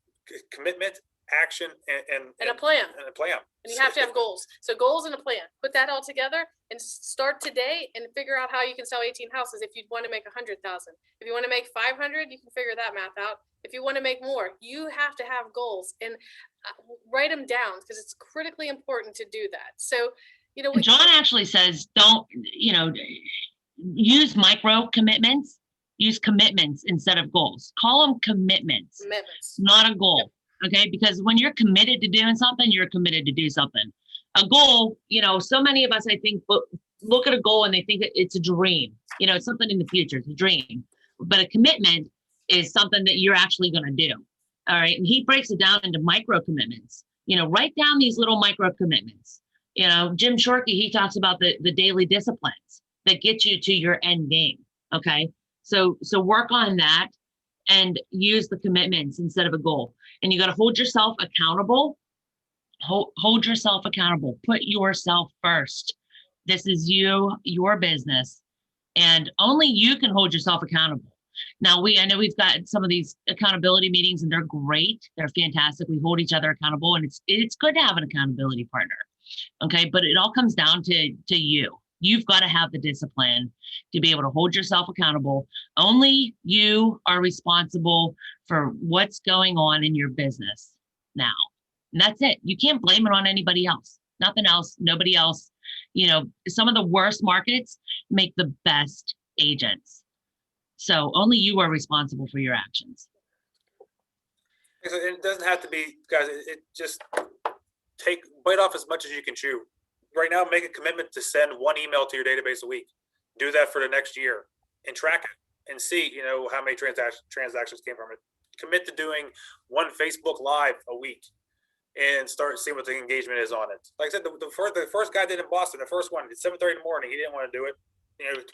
commitment, action, and a plan. And a plan. And you have to have goals. So goals and a plan. Put that all together and start today and figure out how you can sell 18 houses if you want to make 100,000. If you want to make 500, you can figure that math out. If you want to make more, you have to have goals and write them down because it's critically important to do that. So, you know, John actually says, don't, you know, use micro commitments, use commitments instead of goals. Call them commitments, not a goal. Okay, because when you're committed to doing something, you're committed to do something. A goal, you know, so many of us, I think, look at a goal and they think it's a dream. You know, it's something in the future, it's a dream. But a commitment is something that you're actually going to do. All right, and he breaks it down into micro commitments. You know, write down these little micro commitments. You know, Jim Shorkey, he talks about the daily disciplines that get you to your end game. Okay, so work on that and use the commitments instead of a goal. And you got to hold yourself accountable. Hold yourself accountable. Put yourself first. This is your business, and only you can hold yourself accountable. Now, I know we've got some of these accountability meetings, and they're great. They're fantastic. We hold each other accountable, and it's good to have an accountability partner. Okay, but it all comes down to you. You've got to have the discipline to be able to hold yourself accountable. Only you are responsible for what's going on in your business now. And that's it. You can't blame it on anybody else. Nothing else, nobody else. You know, some of the worst markets make the best agents. So only you are responsible for your actions. It doesn't have to be, guys. It just bite off as much as you can chew. Right now, make a commitment to send one email to your database a week. Do that for the next year and track it and see, how many transactions came from it. Commit to doing one Facebook Live a week and start seeing what the engagement is on it. Like I said, the first guy did in Boston, the first one, it's 7:30 in the morning. He didn't want to do it.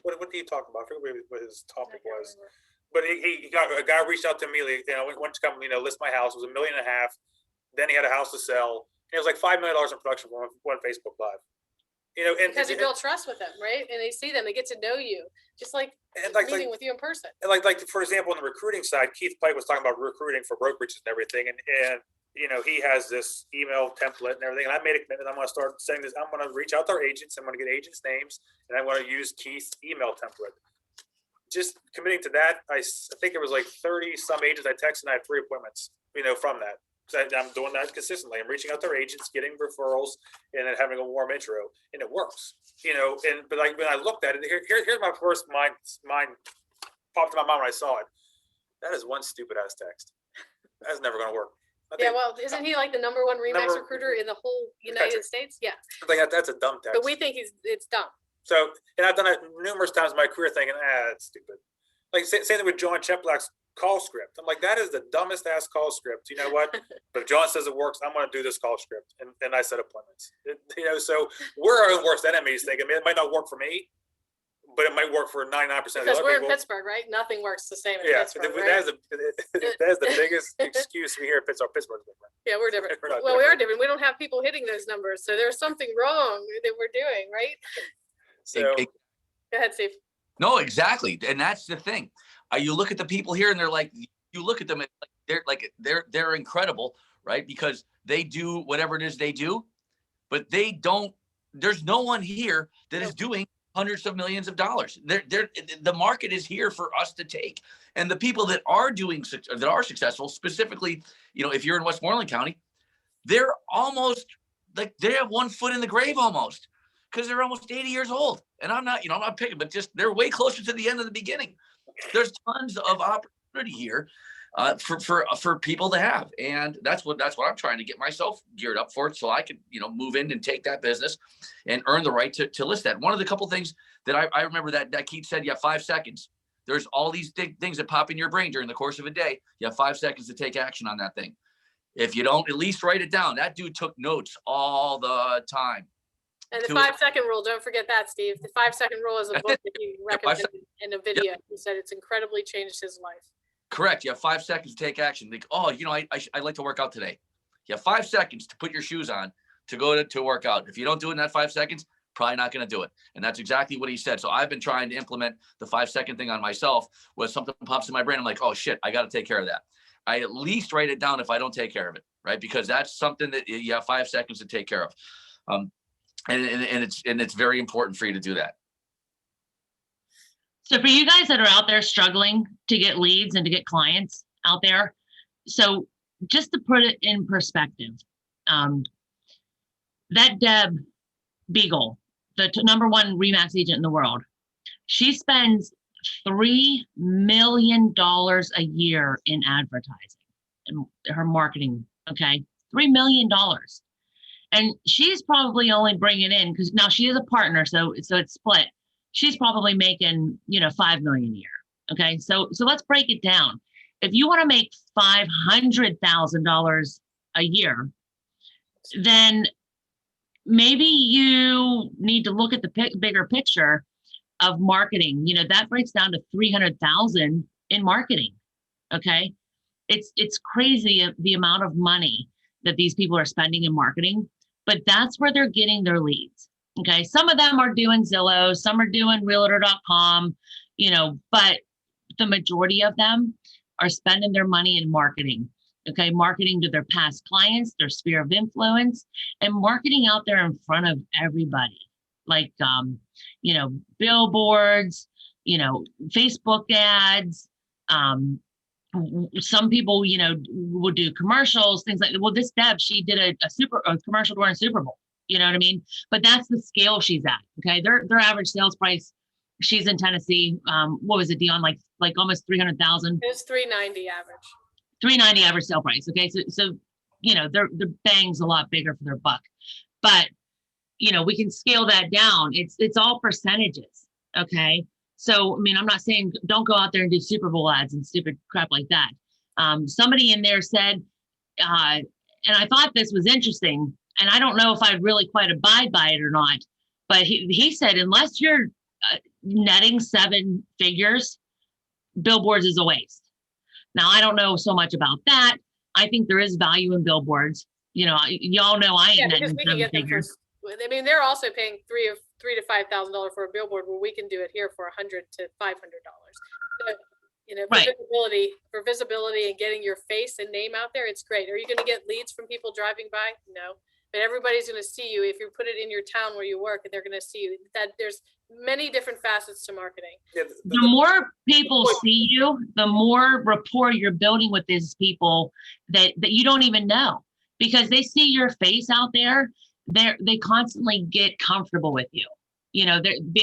What did he talk about? I forget what his topic was. But he got a guy reached out to me, went to come, list my house. It was $1.5 million. Then he had a house to sell. And it was like $5 million in production for one Facebook Live. And because you build trust with them, right? And they see them, they get to know you, just like meeting with you in person. And like for example, on the recruiting side, Keith Pike was talking about recruiting for brokerages and everything, and he has this email template and everything. And I made a commitment. I'm going to start saying this. I'm going to reach out to our agents. I'm going to get agents' names, and I'm going to use Keith's email template. Just committing to that, I think it was like 30 some agents I texted, and I had 3 appointments, from that. So I'm doing that consistently. I'm reaching out to our agents, getting referrals, and then having a warm intro, and it works. But like when I looked at it, here's my first mind popped in my mind when I saw it. That is one stupid ass text. That's never going to work. Yeah, well, isn't he like the #1 Remax recruiter in the whole United States? Yeah. I think that's a dumb text. But we think it's dumb. So, and I've done it numerous times in my career thinking, it's stupid. Like, same thing with John Cheplak's call script. I'm like, that is the dumbest ass call script. You know what? But if John says it works, I'm going to do this call script. And I set appointments. So we're our own worst enemies thinking, it might not work for me, but it might work for 99% of the other people. Because we're in Pittsburgh, right? Nothing works the same in Pittsburgh, right? That is the biggest excuse we hear in Pittsburgh. Pittsburgh's different. Yeah, we're different. We are different. We don't have people hitting those numbers. So there's something wrong that we're doing, right? So go ahead, Steve. No, exactly. And that's the thing. You look at the people here and they're like, you look at them, they're incredible, right? Because they do whatever it is they do, but there's no one here that is doing hundreds of millions of dollars. The market is here for us to take. And the people that are successful, specifically, if you're in Westmoreland County, they're almost like they have one foot in the grave almost, because they're almost 80 years old. And I'm not picking, but just they're way closer to the end of the beginning. There's tons of opportunity here for people to have. And that's what I'm trying to get myself geared up for, so I can, move in and take that business and earn the right to list that. One of the couple things that I remember that Keith said, you have 5 seconds. There's all these things that pop in your brain during the course of a day. You have 5 seconds to take action on that thing. If you don't at least write it down, that dude took notes all the time. And the 5-second rule, don't forget that, Steve. The 5-second rule is a book that he recommended in a video. Yep. He said it's incredibly changed his life. Correct. You have 5 seconds to take action. Like, I'd like to work out today. You have 5 seconds to put your shoes on to go to work out. If you don't do it in that 5 seconds, probably not going to do it. And that's exactly what he said. So I've been trying to implement the 5-second thing on myself. When something pops in my brain, I'm like, oh shit, I got to take care of that. I at least write it down if I don't take care of it, right? Because that's something that you have 5 seconds to take care of. And it's very important for you to do that. So for you guys that are out there struggling to get leads and to get clients out there, so just to put it in perspective, that Deb Beagle, the #1 Remax agent in the world, she spends $3 million a year in advertising and her marketing. Okay, $3 million. And she's probably only bringing in, because now she is a partner, so it's split. She's probably making, $5 million a year. Okay, so let's break it down. If you want to make $500,000 a year, then maybe you need to look at the bigger picture of marketing. That breaks down to $300,000 in marketing. Okay, it's crazy the amount of money that these people are spending in marketing. But that's where they're getting their leads. Okay. Some of them are doing Zillow, some are doing realtor.com, but the majority of them are spending their money in marketing. Okay. Marketing to their past clients, their sphere of influence, and marketing out there in front of everybody. Like, billboards, Facebook ads, some people, would do commercials, things like that. Well, this Deb, she did a commercial during Super Bowl. You know what I mean? But that's the scale she's at. Okay. Their average sales price, she's in Tennessee. What was it, Dion? Like almost 300,000. It was 390 average. 390 average sale price. Okay. So, you know, their bang's a lot bigger for their buck, but you know, we can scale that down. It's all percentages. Okay. So, I mean, I'm not saying don't go out there and do Super Bowl ads and stupid crap like that. Somebody in there said, and I thought this was interesting, and I don't know if I'd really quite abide by it or not, but he said, unless you're netting 7 figures, billboards is a waste. Now, I don't know so much about that. I think there is value in billboards. You know, y'all know I ain't Because netting we can 7 get them for, figures. I mean, they're also paying $3,000 to $5,000 for a billboard where we can do it here for $100 to $500. So, you know, Right. for visibility and getting your face and name out there, it's great. Are you going to get leads from people driving by? No, but everybody's going to see you if you put it in your town where you work, and they're going to see you. That there's many different facets to marketing. Yeah, The more people see you, the more rapport you're building with these people that you don't even know, because they see your face out there. They constantly get comfortable with you. You know,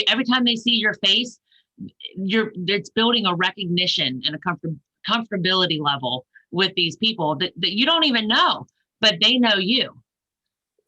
every time they see your face, it's building a recognition and a comfortability level with these people that you don't even know, but they know you.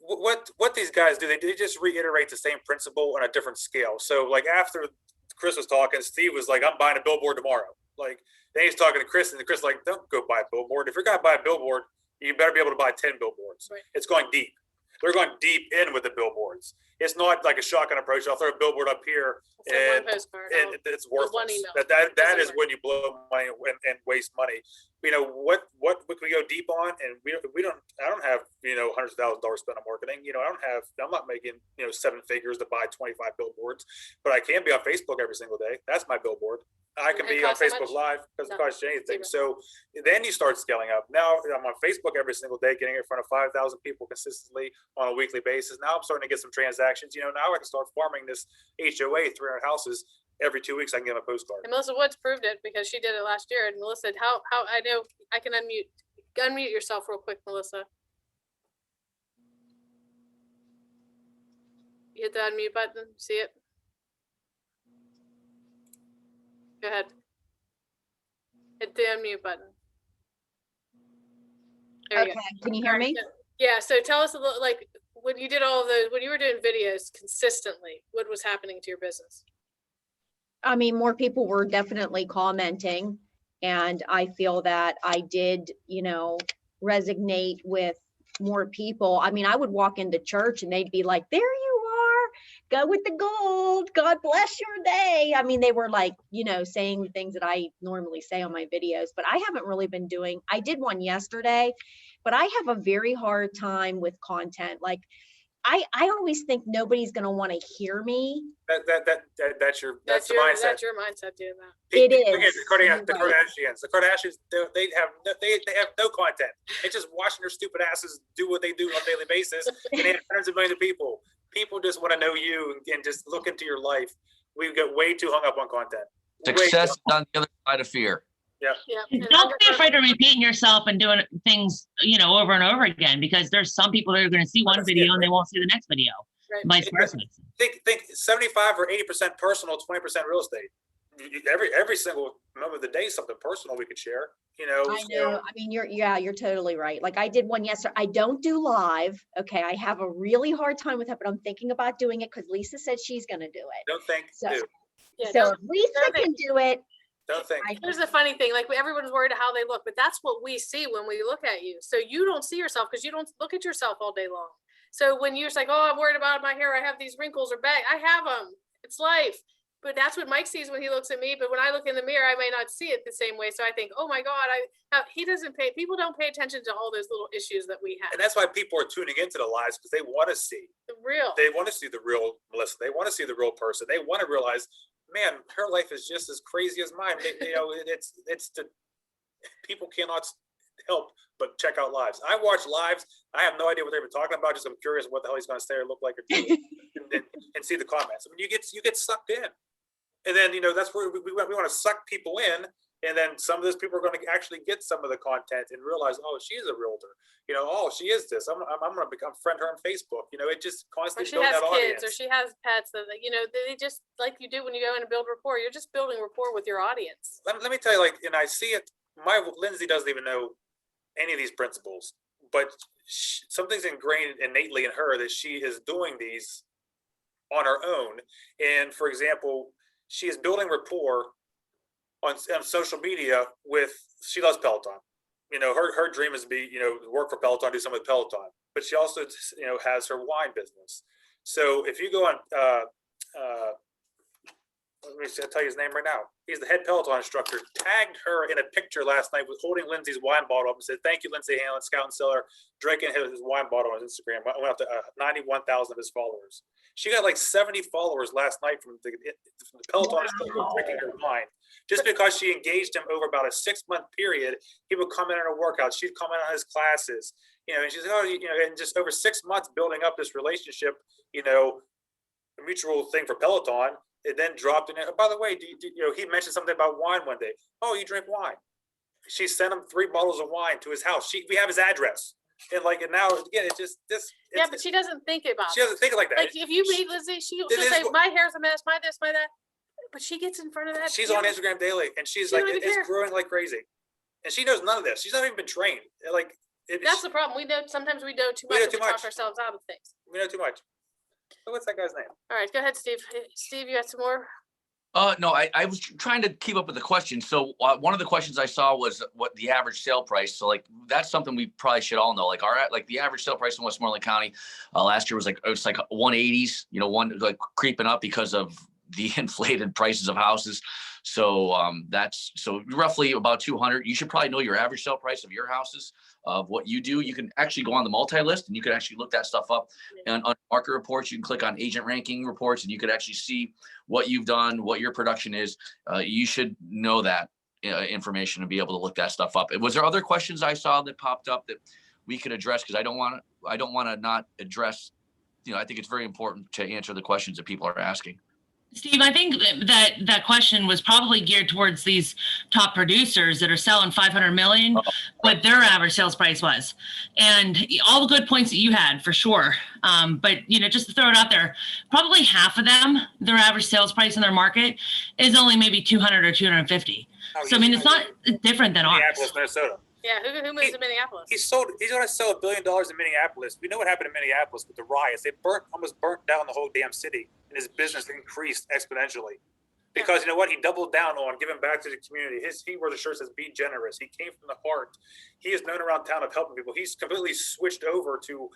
what these guys do, they just reiterate the same principle on a different scale. So like after Chris was talking, Steve was like, I'm buying a billboard tomorrow. Like then he's talking to Chris, and Chris like, don't go buy a billboard. If you're gonna buy a billboard, you better be able to buy 10 billboards. Right. It's going deep. They're going deep in with the billboards. It's not like a shotgun approach. I'll throw a billboard up here and One postcard. it's worthless. one email. That is when you blow money and waste money. You know what can we go deep on? And we don't. I don't have hundreds of thousands of dollars spent on marketing. I'm not making 7 figures to buy 25 billboards, but I can be on Facebook every single day. That's my billboard. I can be on Facebook Live, doesn't cost you anything. So then you start scaling up. Now I'm on Facebook every single day, getting in front of 5,000 people consistently on a weekly basis. Now I'm starting to get some transactions. Now I can start farming this HOA 300 houses every 2 weeks. I can get a postcard. And Melissa Woods proved it because she did it last year. And Melissa, how I know I can unmute yourself real quick, Melissa. You hit the unmute button. See it? Go ahead. Hit the unmute button. There you Okay, go. can you hear me? Yeah, so tell us a little, like, when you did all of those, when you were doing videos consistently, what was happening to your business? I mean, more people were definitely commenting, and I feel that I did, resonate with more people. I mean, I would walk into church and they'd be like, there you are, go with the gold, God bless your day. I mean, they were like, saying the things that I normally say on my videos, but I haven't really been doing, I did one yesterday, but I have a very hard time with content. Like, I always think nobody's going to want to hear me. That's the mindset. That's your mindset doing that. It is. The Kardashians, they have no content. It's just watching their stupid asses do what they do on a daily basis, and they have hundreds of millions of people. People just want to know you and just look into your life. We get way too hung up on content. Success is on the other side of fear. Yeah. Don't be afraid of repeating yourself and doing things, over and over again, because there's some people that are going to see one video and they won't see the next video. Right. Vice versa. Think 75 or 80% personal, 20% real estate. Every single moment of the day, something personal we could share. I know. I mean, you're totally right. Like I did one yesterday. I don't do live. Okay. I have a really hard time with it, but I'm thinking about doing it because Lisa said she's going to do it. Don't think, So, do. Yeah, so if Lisa can do it. Don't think. Here's the funny thing, like everyone's worried how they look, but that's what we see when we look at you. So you don't see yourself because you don't look at yourself all day long. So when you're like, oh, I'm worried about my hair, I have these wrinkles or bag, I have them. It's life. But that's what Mike sees when he looks at me. But when I look in the mirror, I may not see it the same way. So I think, oh my God, people don't pay attention to all those little issues that we have. And that's why people are tuning into the lives, because they want to see. They want to see the real Melissa. They want to see the real person. They want to realize, man, her life is just as crazy as mine. It's the people cannot help but check out lives. I watch lives. I have no idea what they're even talking about. Just I'm curious what the hell he's going to say or look like or do, and see the comments. I mean, you get sucked in, and then that's where we want to suck people in And then some of those people are going to actually get some of the content and realize, oh, she is a realtor. Oh, she is this. I'm going to become friend her on Facebook. It just Or constantly she building has that kids, audience. or she has pets that, they just, like you do when you go in and build rapport, you're just building rapport with your audience. Let me tell you, and I see it. Lindsay doesn't even know any of these principles, but something's ingrained innately in her that she is doing these on her own. And for example, she is building rapport on social media she loves Peloton. Her dream is to be, work for Peloton, do something with Peloton, but she also, has her wine business. So if you go on, let me tell you his name right now. He's the head Peloton instructor. Tagged her in a picture last night with holding Lindsay's wine bottle up and said, "Thank you, Lindsay Hanlon, scout and seller, drinking his wine bottle on his Instagram." Went up to 91,000 of his followers. She got like 70 followers last night from the Peloton instructor drinking her wine, just because she engaged him over about a 6-month period. He would come in on her workouts. She'd come in on his classes. And she's and just over 6 months building up this relationship. A mutual thing for Peloton. It then dropped in. Oh, by the way, he mentioned something about wine one day. Oh, you drink wine? She sent him 3 bottles of wine to his house. We have his address, and now again, it's just this. Yeah, but she doesn't think about She doesn't think like that. Like if you meet Lizzie, she'll say, "My hair's a mess, my this, my that," but she gets in front of that. She's on Instagram daily, and she's like, it's growing like crazy, and she knows none of this. She's not even been trained. That's the problem. Sometimes we know too much. We talk ourselves out of things. We know too much. So what's that guy's name? All right, go ahead, Steve. Steve, you got some more? No, I was trying to keep up with the question. So one of the questions I saw was what the average sale price. So that's something we probably should all know. The average sale price in Westmoreland County last year was it was 180s. One creeping up because of the inflated prices of houses. So that's roughly about 200. You should probably know your average sale price of your houses, of what you do. You can actually go on the multi-list and you can actually look that stuff up. And on market reports, you can click on agent ranking reports and you could actually see what you've done, what your production is. You should know that information and be able to look that stuff up. Was there other questions I saw that popped up that we could address? Because I don't want to not address. I think it's very important to answer the questions that people are asking. Steve, I think that question was probably geared towards these top producers that are selling 500 million, what their average sales price was, and all the good points that you had for sure. But just to throw it out there, probably half of them, their average sales price in their market is only maybe 200 or 250. So I mean, it's not different than ours. Minneapolis, Minnesota. Yeah, who moves to Minneapolis? He's going to sell $1 billion in Minneapolis. We know what happened in Minneapolis with the riots. They almost burnt down the whole damn city, and his business increased exponentially. Because you know what? He doubled down on giving back to the community. He wore the shirt that says "Be generous." He came from the heart. He is known around town of helping people. He's completely switched over to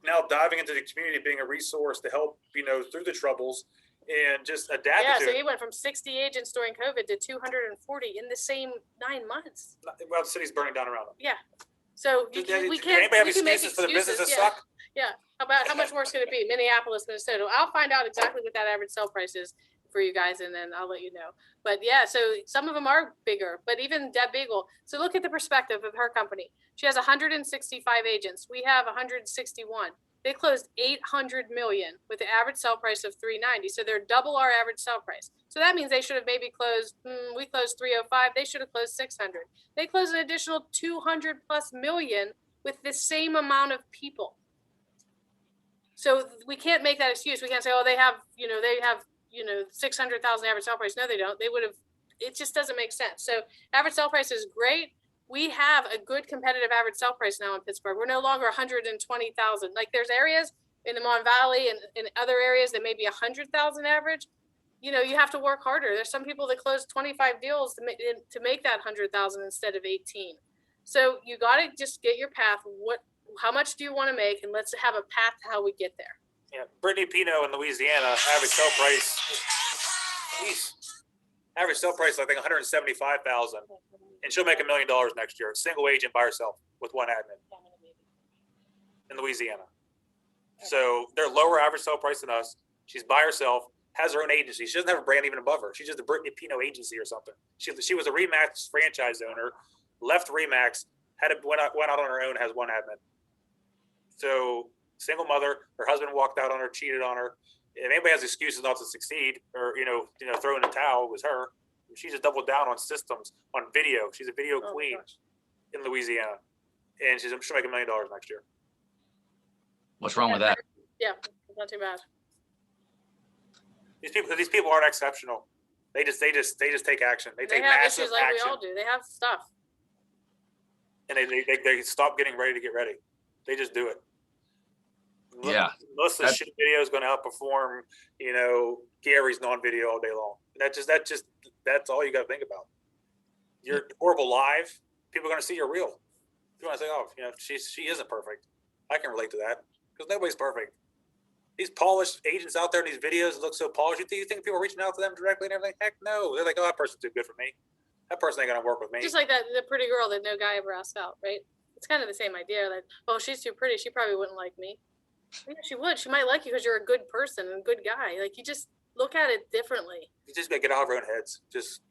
now diving into the community, being a resource to help through the troubles. And just adapt. Yeah, so he went from 60 agents during COVID to 240 in the same 9 months. Well, the city's burning down around him. Yeah. So we can't. Anybody have excuses for the business that suck? Yeah. How much worse could it be? Minneapolis, Minnesota. I'll find out exactly what that average sell price is for you guys, and then I'll let you know. But yeah, so some of them are bigger, but even Deb Beagle. So look at the perspective of her company. She has 165 agents. We have 161. They closed 800 million with an average sell price of 390. So they're double our average sell price. So that means they should have maybe closed, we closed 305. They should have closed 600. They closed an additional 200 plus million with the same amount of people. So we can't make that excuse. We can't say, oh, they have 600,000 average sell price. No, they don't. They would have, it just doesn't make sense. So average sell price is great. We have a good competitive average sell price now in Pittsburgh. We're no longer 120,000. Like there's areas in the Mon Valley and in other areas that may be 100,000 average. You have to work harder. There's some people that close 25 deals to make that 100,000 instead of 18. So you got to just get your path. How much do you want to make? And let's have a path to how we get there. Yeah, Brittany Pino in Louisiana, average sell price. Average sell price, I think 175,000. And she'll make $1 million next year. Single agent by herself with one admin in Louisiana. So they're lower average sell price than us. She's by herself, has her own agency. She doesn't have a brand even above her. She's just a Brittany Pino agency or something. She was a Remax franchise owner, left Remax, went out on her own, has one admin. So single mother, her husband walked out on her, cheated on her. If anybody has excuses not to succeed or throw in the towel, it was her. She just doubled down on systems, on video. She's a video Oh my queen gosh. in Louisiana, and she'll make $1 million next year. What's wrong with that? Yeah, not too bad. These people aren't exceptional. They just take action. They They take have massive issues like action, we all do. They have stuff. and they stop getting ready to get ready. They just do it. Yeah. Most of the shit video is going to outperform, Gary's non-video all day long. That's all you got to think about. You're horrible live. People are going to see you're real. People are going to say, oh, she isn't perfect. I can relate to that because nobody's perfect. These polished agents out there in these videos look so polished. You think people are reaching out to them directly and everything? Heck no. They're like, oh, that person's too good for me. That person ain't going to work with me. Just like that, the pretty girl that no guy ever asked out, right? It's kind of the same idea. Like, oh, she's too pretty. She probably wouldn't like me. Yeah, she would. She might like you because you're a good person and a good guy. Like, you just look at it differently. You just got to get out of our own heads. Just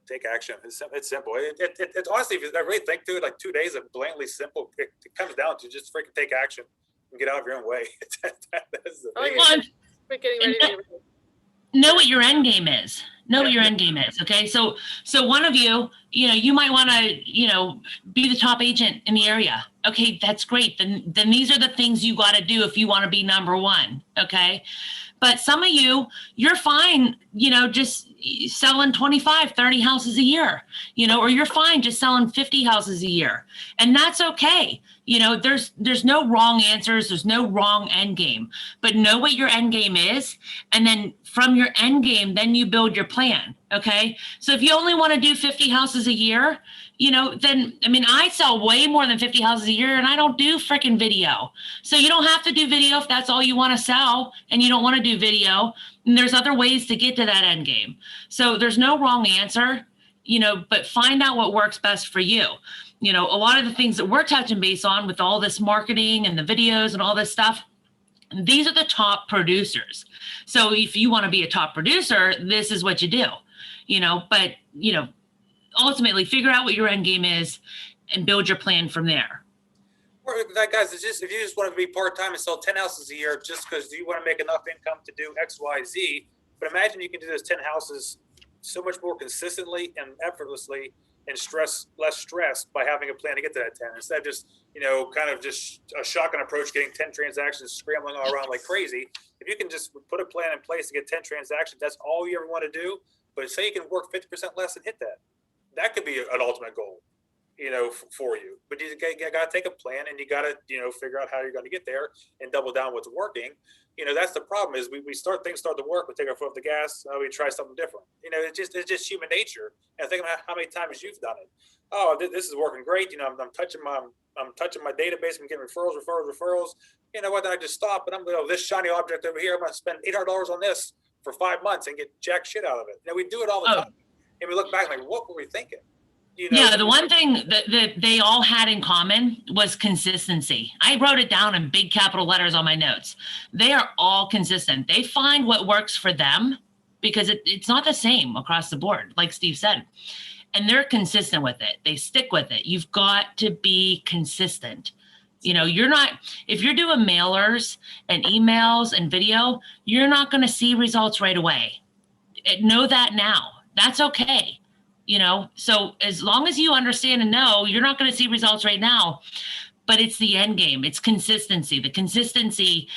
take action. It's simple. It's honestly, if I really think through it, like 2 days of blatantly simple, it comes down to just freaking take action and get out of your own way. That's the Oh, thing. you're just getting ready to get Know what your end game is. Know what your end game is. Okay. So one of you, you might want to, be the top agent in the area. Okay. That's great. Then these are the things you got to do if you want to be number one. Okay. But some of you, you're fine, just selling 25, 30 houses a year, or you're fine just selling 50 houses a year. And that's okay. There's no wrong answers. There's no wrong end game, but know what your end game is. And then from your end game, then you build your plan. Okay. So if you only want to do 50 houses a year, then, I sell way more than 50 houses a year and I don't do freaking video. So you don't have to do video if that's all you want to sell and you don't want to do video. And there's other ways to get to that end game. So there's no wrong answer, but find out what works best for you. A lot of the things that we're touching base on with all this marketing and the videos and all this stuff, these are the top producers. So if you want to be a top producer, this is what you do, but, ultimately figure out what your end game is and build your plan from there. Or that guys, if you just want to be part-time and sell 10 houses a year just because you want to make enough income to do X, Y, Z, but imagine you can do those 10 houses so much more consistently and effortlessly and less stress by having a plan to get to that 10 instead of just, kind of just a shotgun approach, getting 10 transactions, scrambling all around like crazy. If you can just put a plan in place to get 10 transactions, that's all you ever want to do. But say you can work 50% less and hit that. That could be an ultimate goal, for you. But you got to take a plan and you got to, figure out how you're going to get there and double down what's working. That's the problem is things start to work, we take our foot off the gas, we try something different. It's just human nature. And think about how many times you've done it. Oh, this is working great. I'm touching my database. I'm getting referrals. You know what? Then I just stop and I'm this shiny object over here. I'm going to spend $800 on this for 5 months and get jack shit out of it. We do it all the time. And we look back like, what were we thinking? Yeah, the one thing that they all had in common was consistency. I wrote it down in big capital letters on my notes. They are all consistent. They find what works for them because it's not the same across the board, like Steve said. And they're consistent with it. They stick with it. You've got to be consistent. If you're doing mailers and emails and video, you're not going to see results right away. Know that now. That's okay. So as long as you understand and know, you're not going to see results right now, but it's the end game. It's consistency. The consistency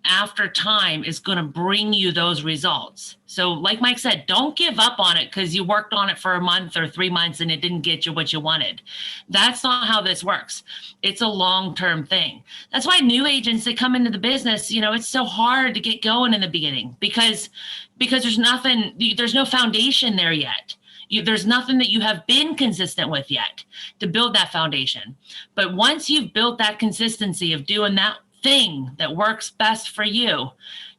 after time is going to bring you those results. So like Mike said, don't give up on it because you worked on it for a month or 3 months and it didn't get you what you wanted. That's not how this works. It's a long-term thing. That's why new agents that come into the business, it's so hard to get going in the beginning because there's no foundation there yet. There's nothing that you have been consistent with yet to build that foundation. But once you've built that consistency of doing that thing that works best for you,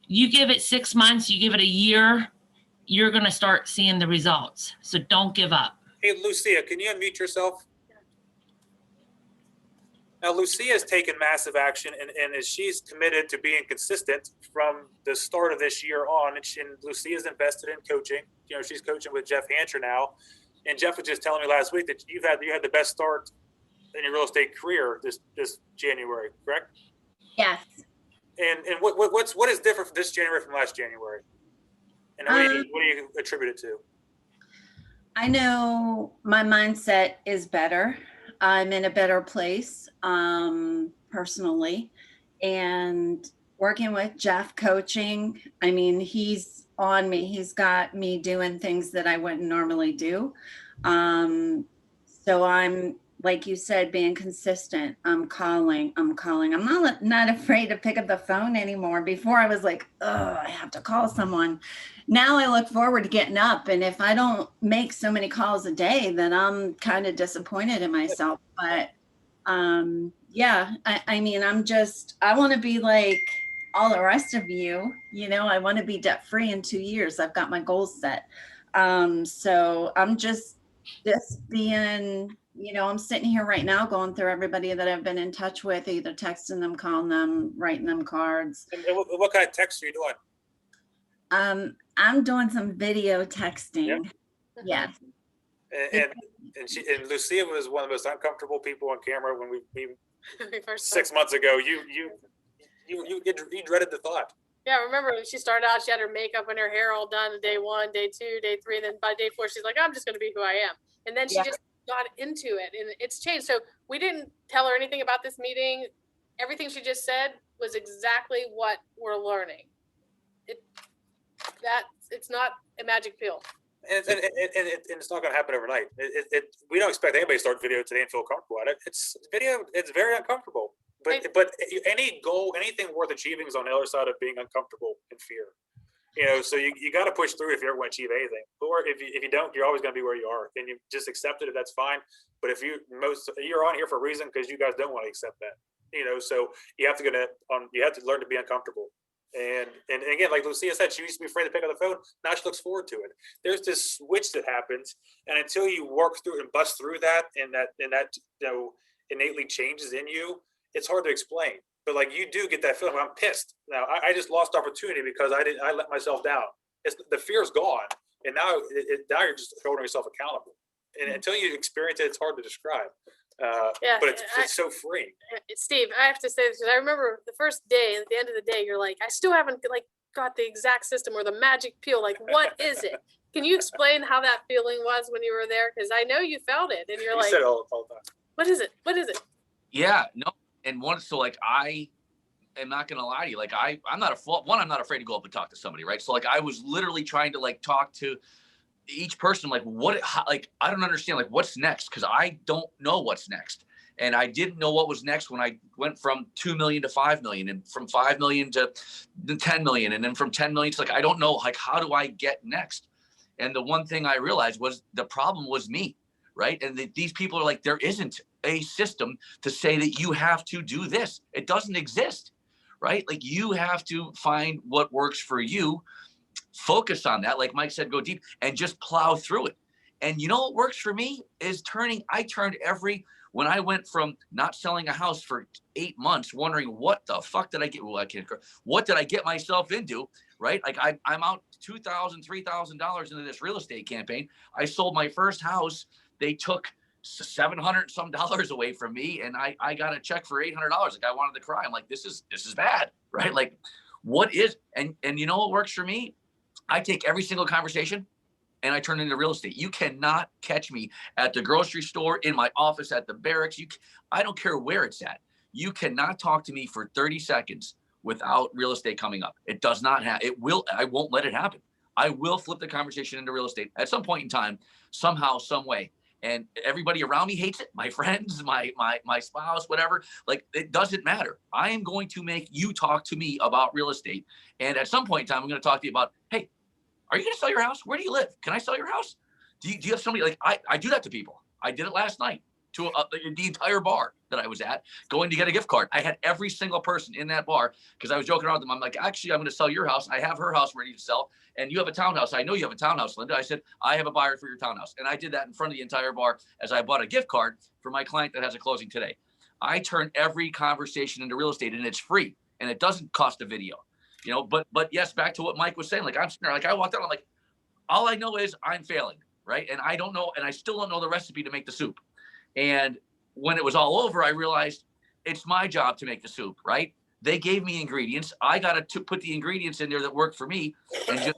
you give it 6 months, you give it a year, you're going to start seeing the results. So don't give up. Hey, Lucia, can you unmute yourself? Now, Lucia has taken massive action and she's committed to being consistent from the start of this year on. And Lucia's invested in coaching. She's coaching with Jeff Hancher now. And Jeff was just telling me last week that you had the best start in your real estate career this January, correct? Yes. And what is different this January from last January? And what do you attribute it to? I know my mindset is better. I'm in a better place, personally. And working with Jeff coaching, I mean, he's on me. He's got me doing things that I wouldn't normally do. So I'm, like you said, being consistent. I'm calling. I'm not afraid to pick up the phone anymore. Before I was like, oh, I have to call someone. Now I look forward to getting up. And if I don't make so many calls a day, then I'm kind of disappointed in myself. But yeah, I mean, I want to be like all the rest of you, I want to be debt free in 2 years. I've got my goals set. So I'm just being, I'm sitting here right now going through everybody that I've been in touch with, either texting them, calling them, writing them cards. And what kind of text are you doing? I'm doing some video texting. Yep. Yes. And Lucia was one of the most uncomfortable people on camera when we First 6 months ago. You dreaded the thought. Yeah, I remember when she started out, she had her makeup and her hair all done day 1, day 2, day 3. And then by day 4, she's like, I'm just going to be who I am. And then she just got into it, and it's changed. So we didn't tell her anything about this meeting. Everything she just said was exactly what we're learning. It's not a magic pill. And it's not going to happen overnight. We don't expect anybody to start video today and feel comfortable at it. It's very uncomfortable. But any goal, anything worth achieving is on the other side of being uncomfortable and fear. So you got to push through if you ever want to achieve anything. Or if you don't, you're always going to be where you are. And you just accept it, that's fine. But if you're on here for a reason because you guys don't want to accept that. So you have to learn to be uncomfortable. And again, like Lucia said, she used to be afraid to pick up the phone. Now she looks forward to it. There's this switch that happens, and until you work through and bust through that, and that innately changes in you, it's hard to explain. But like you do get that feeling. I'm pissed now. I just lost opportunity because I let myself down. The fear's gone, and now you're just holding yourself accountable. And until you experience it, it's hard to describe. But it's so free. Steve, I have to say this because I remember the first day. At the end of the day, you're like, I still haven't got the exact system or the magic pill. Like, what is it? Can you explain how that feeling was when you were there? Because I know you felt it, and you're like, said all the time. What is it? What is it? Yeah, no, and so like I am not gonna lie to you. Like I'm not afraid to go up and talk to somebody, right? So like I was literally trying to like talk to each person, like I don't understand, like what's next, because I don't know what's next. And I didn't know what was next when I went from 2 million to 5 million, and from 5 million to 10 million, and then from 10 million to I don't know, like how do I get next? And the one thing I realized was the problem was me, right? And these people are like, there isn't a system to say that you have to do this. It doesn't exist, right? Like you have to find what works for you. Focus on that. Like Mike said, go deep and just plow through it. And you know what works for me is when I went from not selling a house for 8 months, wondering what the fuck did I get? Well, what did I get myself into? Right? Like I'm out $2,000, $3,000 into this real estate campaign. I sold my first house. They took $700 some away from me, and I got a check for $800. Like I wanted to cry. I'm like, this is bad, right? Like, what is and you know what works for me? I take every single conversation and I turn it into real estate. You cannot catch me at the grocery store, in my office, at the barracks. I don't care where it's at. You cannot talk to me for 30 seconds without real estate coming up. It does not happen. I won't let it happen. I will flip the conversation into real estate at some point in time, somehow, some way. And everybody around me hates it. My friends, my spouse, whatever. Like, it doesn't matter. I am going to make you talk to me about real estate. And at some point in time, I'm going to talk to you about, hey, are you going to sell your house? Where do you live? Can I sell your house? Do you have somebody? Like, I do that to people. I did it last night to the entire bar that I was at, going to get a gift card. I had every single person in that bar because I was joking around with them. I'm like, actually, I'm going to sell your house. I have her house ready to sell. And you have a townhouse. I know you have a townhouse, Linda. I said, I have a buyer for your townhouse. And I did that in front of the entire bar as I bought a gift card for my client that has a closing today. I turn every conversation into real estate, and it's free, and it doesn't cost a video. But yes, back to what Mike was saying. Like, I'm sitting there, like I walked out, I'm like, all I know is I'm failing, right? And I don't know, and I still don't know the recipe to make the soup. And when it was all over, I realized it's my job to make the soup, right? They gave me ingredients. I got to put the ingredients in there that work for me and just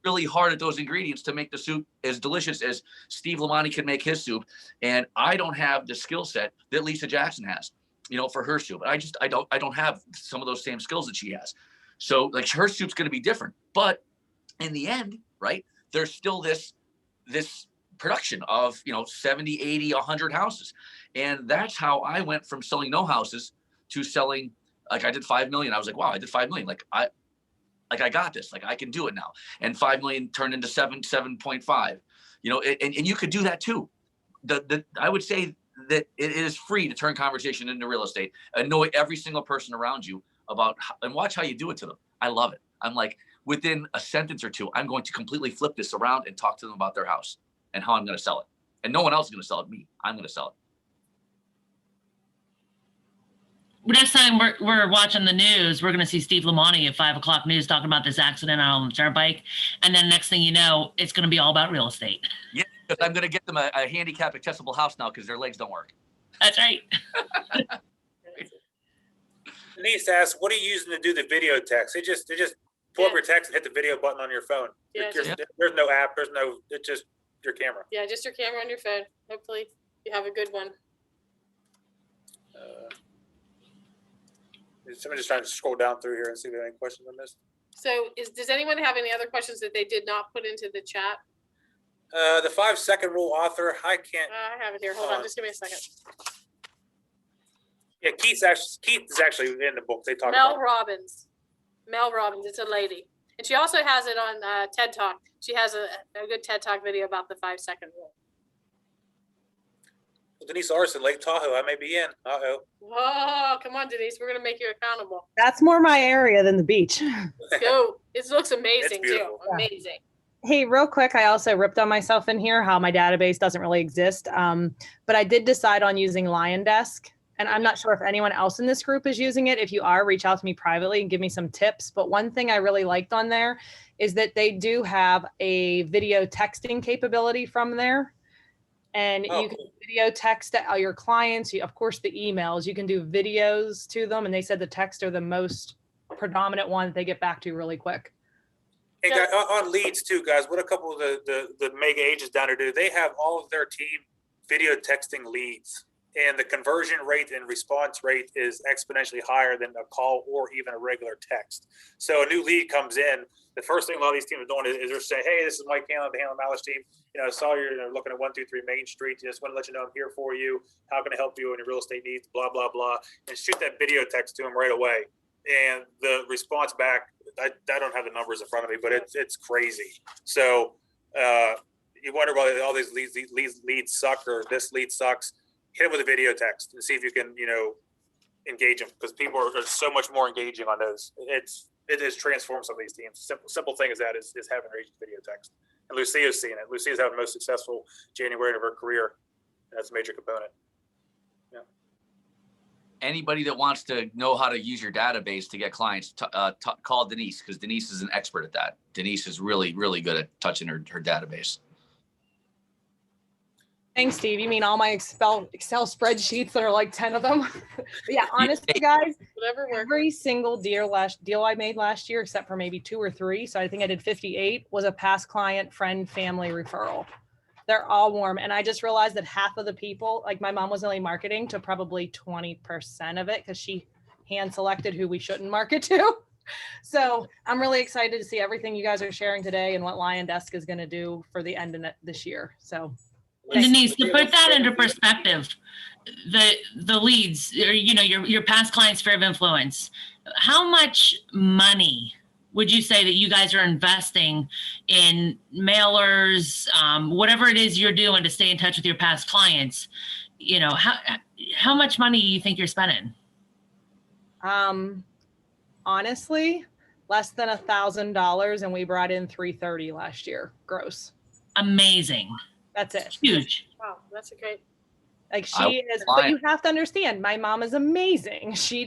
really hard at those ingredients to make the soup as delicious as Steve Lamani can make his soup. And I don't have the skill set that Lisa Jackson has, for her soup. I don't have some of those same skills that she has. So like her soup's going to be different, but in the end, right, there's still this production of 70, 80, 100 houses. And that's how I went from selling no houses to selling, like I did 5 million. I was like, wow, I did 5 million. Like I got this, like I can do it now. And 5 million turned into 7.5, and you could do that too. I would say that it is free to turn conversation into real estate. Annoy every single person around you and watch how you do it to them. I love it. I'm like, within a sentence or two, I'm going to completely flip this around and talk to them about their house and how I'm going to sell it. And no one else is going to sell it. Me, I'm going to sell it. Next time we're watching the news, we're going to see Steve Lamani at 5 o'clock news talking about this accident on the turnpike. And then next thing you know, it's going to be all about real estate. Yeah, because I'm going to get them a handicap accessible house now because their legs don't work. That's right. Denise asked, what are you using to do the video text? They just pull up your text and hit the video button on your phone. Yeah, There's no app. It's just your camera. Yeah, just your camera on your phone. Hopefully you have a good one. Somebody just trying to scroll down through here and see if there are any questions I missed. So does anyone have any other questions that they did not put into the chat? The 5-second rule author, I can't. I have it here. Hold on, just give me a second. Yeah, Keith is actually in the book. They talk Mel about Robbins. Mel Robbins. It's a lady. And she also has it on TED Talk. She has a good TED Talk video about the 5-second rule. Denise Arson, Lake Tahoe. I may be in. Oh, come on, Denise. We're going to make you accountable. That's more my area than the beach. Go. It looks amazing, too. beautiful. Amazing. Hey, real quick, I also ripped on myself in here how my database doesn't really exist. But I did decide on using Lion Desk. And I'm not sure if anyone else in this group is using it. If you are, reach out to me privately and give me some tips. But one thing I really liked on there is that they do have a video texting capability from there. And you can video text all your clients. Of course, the emails, you can do videos to them. And they said the text are the most predominant one that they get back to really quick. Hey, guys, on leads too, guys, what a couple of the mega agents down there do, they have all of their team video texting leads. And the conversion rate and response rate is exponentially higher than a call or even a regular text. So a new lead comes in. The first thing a lot of these teams are doing is they're saying, hey, this is Mike Hanlon, the Hanlon Malice team. I saw you're looking at 123 Main Street. Just want to let you know I'm here for you. How can I help you in your real estate needs? Blah, blah, blah. And shoot that video text to them right away. And the response back, I don't have the numbers in front of me, but it's crazy. So you wonder why all these leads suck or this lead sucks. Hit them with a video text and see if you can, engage them, because people are so much more engaging on those. It has transformed some of these teams. Simple thing is having her agent video text. And Lucia's seeing it. Lucia's having the most successful January of her career. And that's a major component. Yeah. Anybody that wants to know how to use your database to get clients, call Denise, because Denise is an expert at that. Denise is really, really good at touching her database. Thanks, Steve. You mean all my Excel spreadsheets that are like 10 of them? Yeah, honestly, guys, Whatever works. every single deal I made last year, except for maybe 2 or 3, so I think I did 58, was a past client, friend, family referral. They're all warm. And I just realized that half of the people, like my mom was only marketing to probably 20% of it because she hand selected who we shouldn't market to. So I'm really excited to see everything you guys are sharing today and what Lion Desk is going to do for the end of this year. So. And Denise, to put that into perspective, the leads, or your past client sphere of influence, how much money would you say that you guys are investing in mailers, whatever it is you're doing to stay in touch with your past clients? How much money do you think you're spending? Honestly, less than $1,000, and we brought in $330 last year gross. Amazing. That's it. Huge. Wow, that's a great. Like she is, but you have to understand, my mom is amazing. She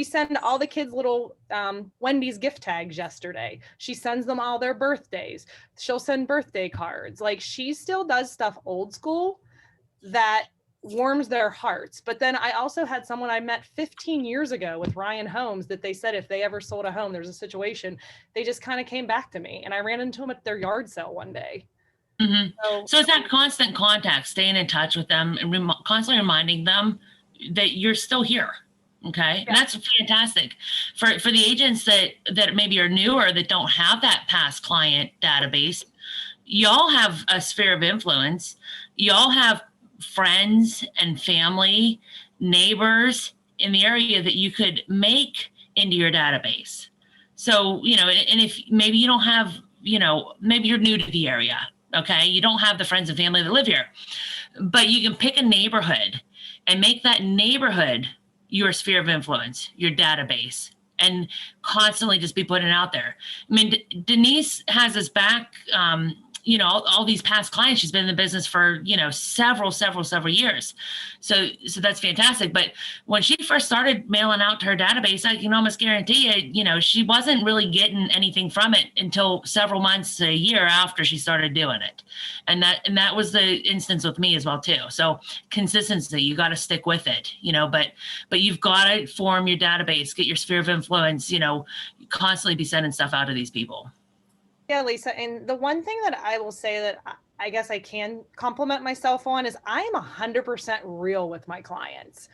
sent all the kids little Wendy's gift tags yesterday. She sends them all their birthdays. She'll send birthday cards. Like she still does stuff old school that warms their hearts. But then I also had someone I met 15 years ago with Ryan Homes that they said if they ever sold a home, there's a situation, they just kind of came back to me, and I ran into them at their yard sale one day. Mhm. So, So it's that constant contact, staying in touch with them and constantly reminding them that you're still here. Okay. And that's fantastic for the agents that maybe are newer, that don't have that past client database. Y'all have a sphere of influence. Y'all have friends and family, neighbors in the area that you could make into your database. So, and if maybe you don't have, maybe you're new to the area. Okay. You don't have the friends and family that live here, but you can pick a neighborhood and make that neighborhood your sphere of influence, your database, and constantly just be putting it out there. I mean, Denise has us back, all these past clients. She's been in the business for, several years. So that's fantastic. But when she first started mailing out to her database, I can almost guarantee you, she wasn't really getting anything from it until several months to a year after she started doing it. And that was the instance with me as well too. So consistency, you got to stick with it, but you've got to form your database, get your sphere of influence, constantly be sending stuff out to these people. Yeah, Lisa. And the one thing that I will say that I guess I can compliment myself on is I am 100% real with my clients.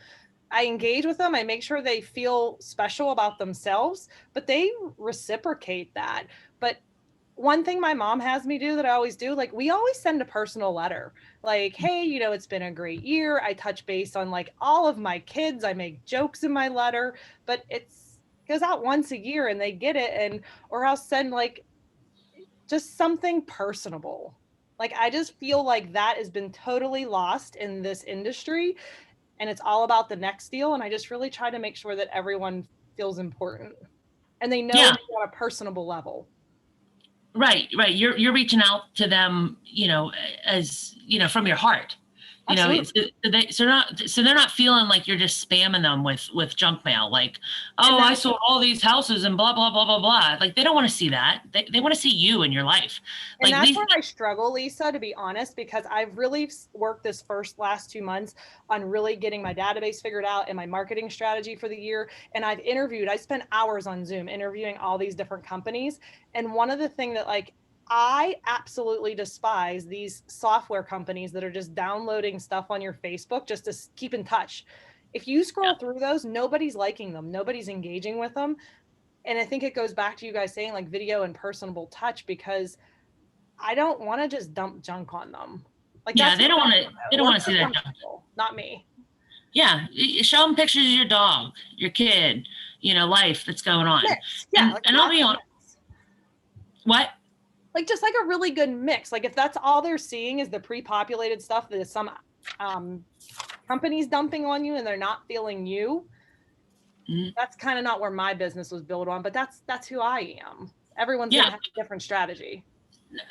I engage with them. I make sure they feel special about themselves, but they reciprocate that. But one thing my mom has me do that I always do, like we always send a personal letter, like, hey, it's been a great year. I touch base on like all of my kids. I make jokes in my letter, but it goes out once a year and they get it. Or I'll send like just something personable. Like, I just feel like that has been totally lost in this industry, and it's all about the next deal. And I just really try to make sure that everyone feels important and they know me on a personable level. Right. You're reaching out to them, as, from your heart. So they're not feeling like you're just spamming them with junk mail. Like, oh, I sold all these houses and blah, blah, blah, blah, blah. Like, they don't want to see that. They want to see you in your life. And like that's where I struggle, Lisa, to be honest, because I've really worked this last 2 months on really getting my database figured out and my marketing strategy for the year. And I spent hours on Zoom interviewing all these different companies. And one of the things that I absolutely despise these software companies that are just downloading stuff on your Facebook just to keep in touch. If you scroll through those, nobody's liking them. Nobody's engaging with them. And I think it goes back to you guys saying like video and personable touch, because I don't want to just dump junk on them. Like, they don't want to see that junk. Not me. Yeah. Show them pictures of your dog, your kid, life that's going on. Yeah. And I'll be honest. What? Like, just like a really good mix. Like, if that's all they're seeing is the pre-populated stuff that some companies dumping on you and they're not feeling you, that's kind of not where my business was built on. But that's who I am. Everyone's gonna have a different strategy.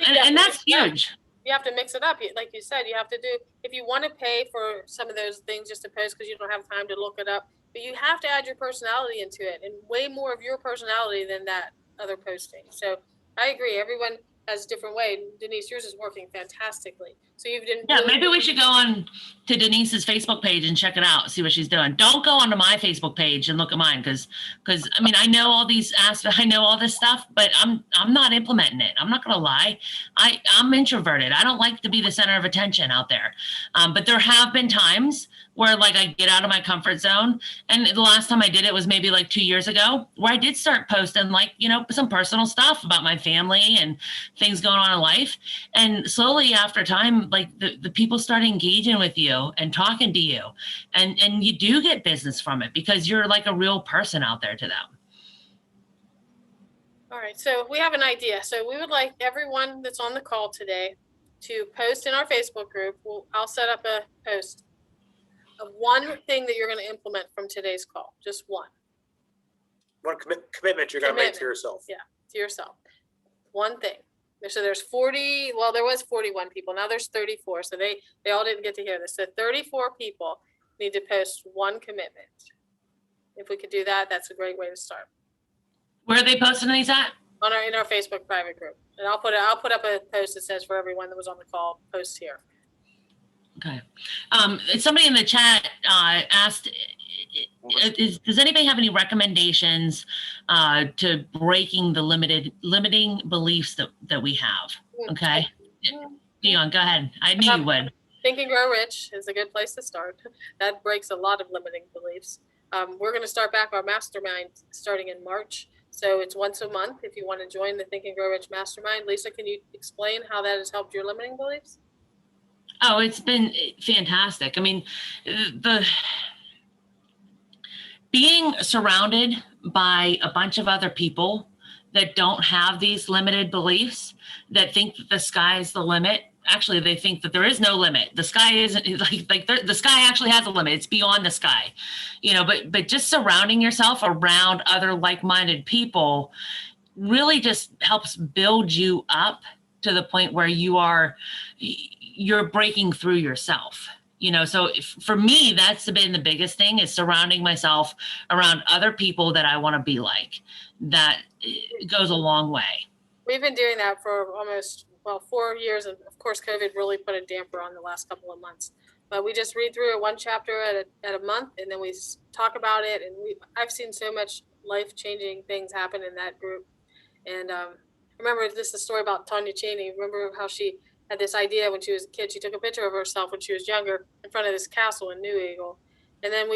And that's huge. You have to mix it up. Like you said, you have to do, if you want to pay for some of those things just to post because you don't have time to look it up, but you have to add your personality into it, and way more of your personality than that other posting. So I agree. Everyone has a different way. Denise, yours is working fantastically. So you've done. Yeah, maybe we should go on to Denise's Facebook page and check it out, see what she's doing. Don't go onto my Facebook page and look at mine because I mean, I know all these aspects, I know all this stuff, but I'm not implementing it. I'm not gonna lie. I'm introverted. I don't like to be the center of attention out there. But there have been times where like I get out of my comfort zone. And the last time I did it was maybe like 2 years ago, where I did start posting like, some personal stuff about my family and things going on in life. And slowly after time, like the people start engaging with you and talking to you, and you do get business from it because you're like a real person out there to them. All right, so we have an idea. So we would like everyone that's on the call today to post in our Facebook group. I'll set up a post of one thing that you're going to implement from today's call. Just one commitment you're going to make to yourself. Yeah, to yourself. One thing. So there's 40, well, there was 41 people. Now there's 34. So they all didn't get to hear this. So 34 people need to post one commitment. If we could do that, that's a great way to start. Where are they posting these at? In our Facebook private group. And I'll put up a post that says for everyone that was on the call, post here. Okay. Somebody in the chat asked, does anybody have any recommendations to breaking the limiting beliefs that we have? Okay. Dion, go ahead. I knew you would. Think and Grow Rich is a good place to start. That breaks a lot of limiting beliefs. We're going to start back our mastermind starting in March. So it's once a month if you want to join the Think and Grow Rich Mastermind. Lisa, can you explain how that has helped your limiting beliefs? Oh, it's been fantastic. I mean, being surrounded by a bunch of other people that don't have these limited beliefs, that think that the sky is the limit. Actually, they think that there is no limit. The sky isn't the sky actually has a limit. It's beyond the sky, but just surrounding yourself around other like-minded people really just helps build you up to the point where you're breaking through yourself. So for me, that's been the biggest thing, is surrounding myself around other people that I want to be like. That goes a long way. We've been doing that for almost 4 years, and of course COVID really put a damper on the last couple of months, but we just read through it one chapter at a month, and then we talk about it. And I've seen so much life-changing things happen in that group. And remember this story about Tanya Cheney. Remember how she had this idea when she was a kid. She took a picture of herself when she was younger in front of this castle in New Eagle. And then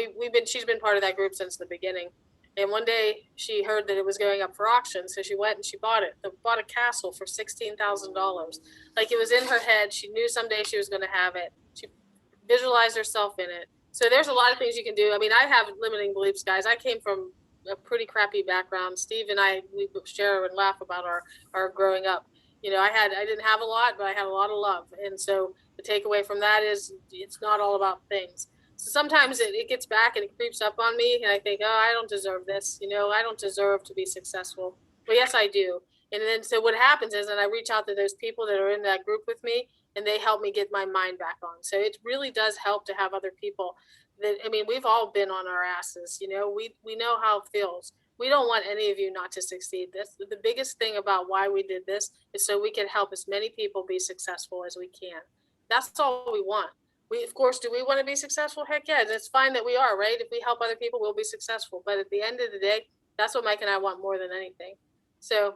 she's been part of that group since the beginning. And one day she heard that it was going up for auction. So she went and she bought a castle for $16,000. Like, it was in her head. She knew someday she was going to have it. She visualized herself in it. So there's a lot of things you can do. I mean, I have limiting beliefs, guys. I came from a pretty crappy background. Steve and I, we share and laugh about our growing up. I didn't have a lot, but I had a lot of love. And so the takeaway from that is it's not all about things. So sometimes it gets back and it creeps up on me, and I think, oh, I don't deserve this. I don't deserve to be successful. Well, yes, I do. And then so what happens is, and I reach out to those people that are in that group with me, and they help me get my mind back on. So it really does help to have other people we've all been on our asses. We know how it feels. We don't want any of you not to succeed. That's the biggest thing about why we did this, is so we can help as many people be successful as we can. That's all we want. Of course, do we want to be successful? Heck yeah, it's fine that we are, right? If we help other people, we'll be successful. But at the end of the day, that's what Mike and I want more than anything. So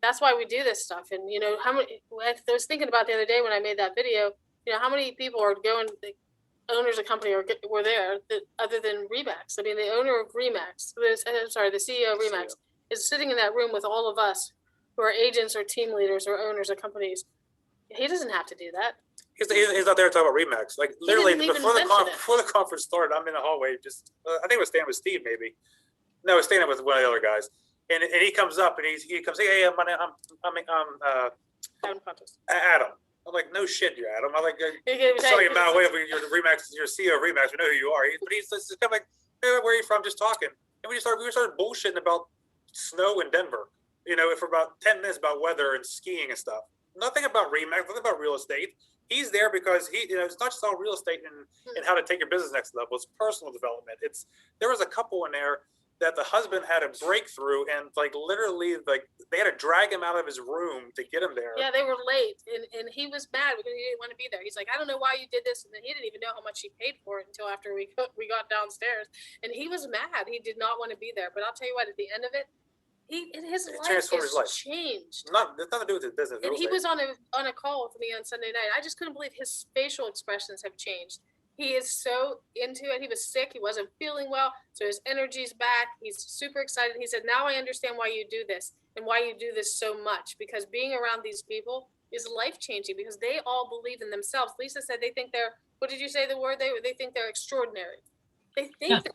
that's why we do this stuff. And how many? I was thinking about the other day when I made that video. How many people are going? Owners of company were there other than Remax. I mean, the owner of Remax, the CEO of Remax, is sitting in that room with all of us who are agents or team leaders or owners of companies. He doesn't have to do that. He's not there to talk about Remax. Like, literally before the conference started, I'm in the hallway. Just I think it was standing with Steve, maybe. No, I was standing with one of the other guys, and he comes up and he comes, hey, I'm Adam. I'm like, no shit, you're Adam. I'm like, sorry, I'm not aware of your Remax, your CEO of Remax. We know who you are. But he's just kind of like, hey, where are you from? Just talking. And we started bullshitting about snow in Denver, for about 10 minutes about weather and skiing and stuff. Nothing about Remax, nothing about real estate. He's there because it's not just all real estate and how to take your business next level. It's personal development. There was a couple in there that the husband had a breakthrough, and literally they had to drag him out of his room to get him there. Yeah, they were late, and he was mad because he didn't want to be there. He's like, I don't know why you did this, and then he didn't even know how much he paid for it until after we got downstairs, and he was mad. He did not want to be there. But I'll tell you what, at the end of it, his life changed. It's nothing to do with his business. And he was on a call with me on Sunday night. I just couldn't believe his facial expressions have changed. He is so into it. He was sick. He wasn't feeling well. So his energy's back. He's super excited. He said, now I understand why you do this and why you do this so much, because being around these people is life-changing, because they all believe in themselves. Lisa said they think what did you say the word? They think they're extraordinary. They think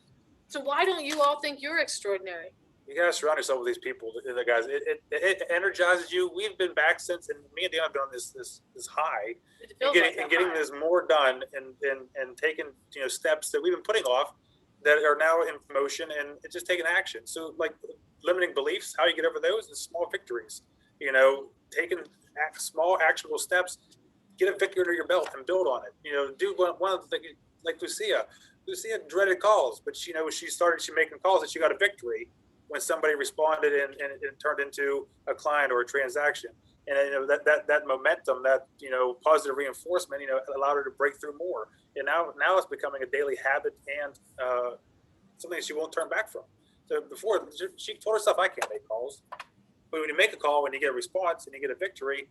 so why don't you all think you're extraordinary? You gotta surround yourself with these people, the guys. It energizes you. We've been back since, and me and Dion have been on this high, and getting this more done, and taking steps that we've been putting off that are now in motion, and it's just taking action. So limiting beliefs, how you get over those is small victories. Taking small actionable steps, get a victory under your belt and build on it. Do one of the things like Lucia. Lucia dreaded calls, but she making calls and she got a victory when somebody responded and it turned into a client or a transaction. And that momentum, that positive reinforcement, allowed her to break through more. And now it's becoming a daily habit and something she won't turn back from. So before, she told herself, I can't make calls. But when you make a call, when you get a response and you get a victory,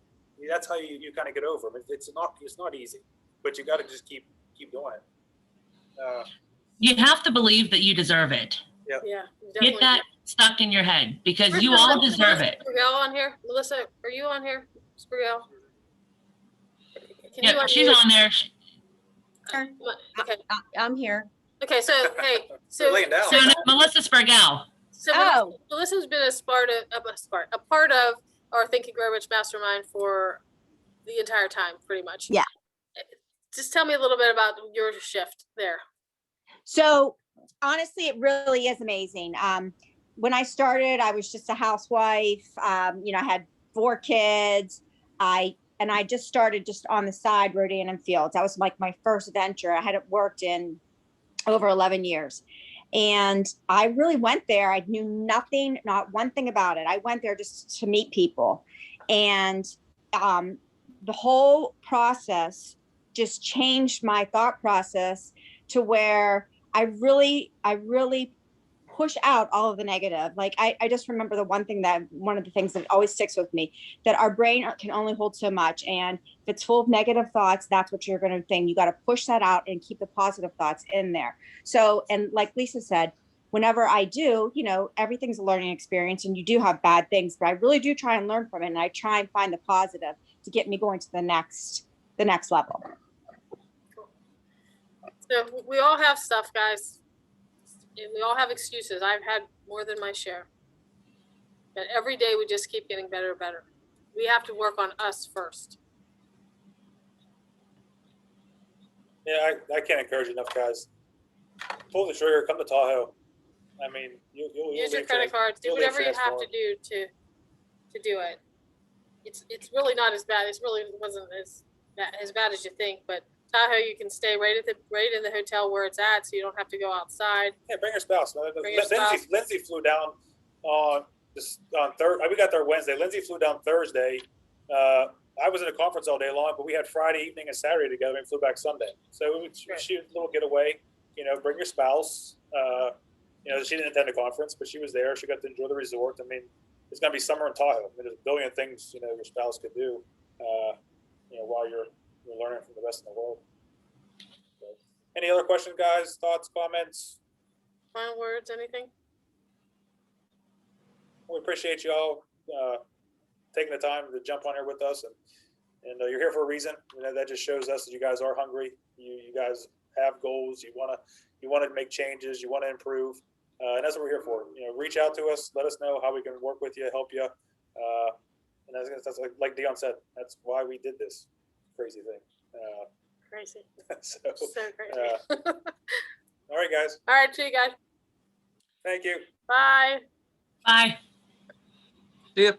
that's how you kind of get over them. It's not easy, but you got to just keep doing it. You have to believe that you deserve it. Yeah. Yeah. Get that stuck in your head because Where's you Melissa- all deserve it. Melissa Sprigel on here? Melissa, are you on here? Sprigel? Can you Yeah, she's unmute? on there. Okay. I'm here. Okay. So, hey, You're laying down. So Melissa Sprigel. So Oh. Melissa's been a part of our Think and Grow Rich Mastermind for the entire time, pretty much. Yeah. Just tell me a little bit about your shift there. So honestly, it really is amazing. When I started, I was just a housewife. I had 4 kids. I just started just on the side, Rodan and Fields. That was like my first venture. I hadn't worked in over 11 years. And I really went there. I knew nothing, not one thing about it. I went there just to meet people. And the whole process just changed my thought process to where I really push out all of the negative. Like I just remember one of the things that always sticks with me, that our brain can only hold so much. And if it's full of negative thoughts, that's what you're going to think. You got to push that out and keep the positive thoughts in there. So, and like Lisa said, whenever I do, everything's a learning experience and you do have bad things, but I really do try and learn from it. And I try and find the positive to get me going to the next level. So we all have stuff, guys. And we all have excuses. I've had more than my share. But every day we just keep getting better and better. We have to work on us first. Yeah, I can't encourage enough, guys. Pull the trigger, come to Tahoe. I mean, you'll Use your leave credit cards. Do you'll leave whatever you have to transformed. do to do it. It's really not as bad. It really wasn't as bad as you think. But Tahoe, you can stay right in the hotel where it's at, so you don't have to go outside. Yeah, bring your spouse. Bring your spouse. Lindsay flew down on Thursday. We got there Wednesday. Lindsay flew down Thursday. I was in a conference all day long, but we had Friday evening and Saturday together and flew back Sunday. So she was a little getaway. Bring your spouse. She didn't attend the conference, but she was there. She got to enjoy the resort. I mean, it's going to be summer in Tahoe. There's a billion things your spouse could do. While you're learning from the rest of the world. So, any other questions, guys? Thoughts, comments? Final words, anything? We appreciate you all taking the time to jump on here with us, and you're here for a reason. That just shows us that you guys are hungry. You guys have goals. You want to make changes. You want to improve, and that's what we're here for. Reach out to us. Let us know how we can work with you, help you. And that's like Dion said. That's why we did this crazy thing. Crazy. So crazy. all right, guys. All right, see you guys. Thank you. Bye. Bye. See ya.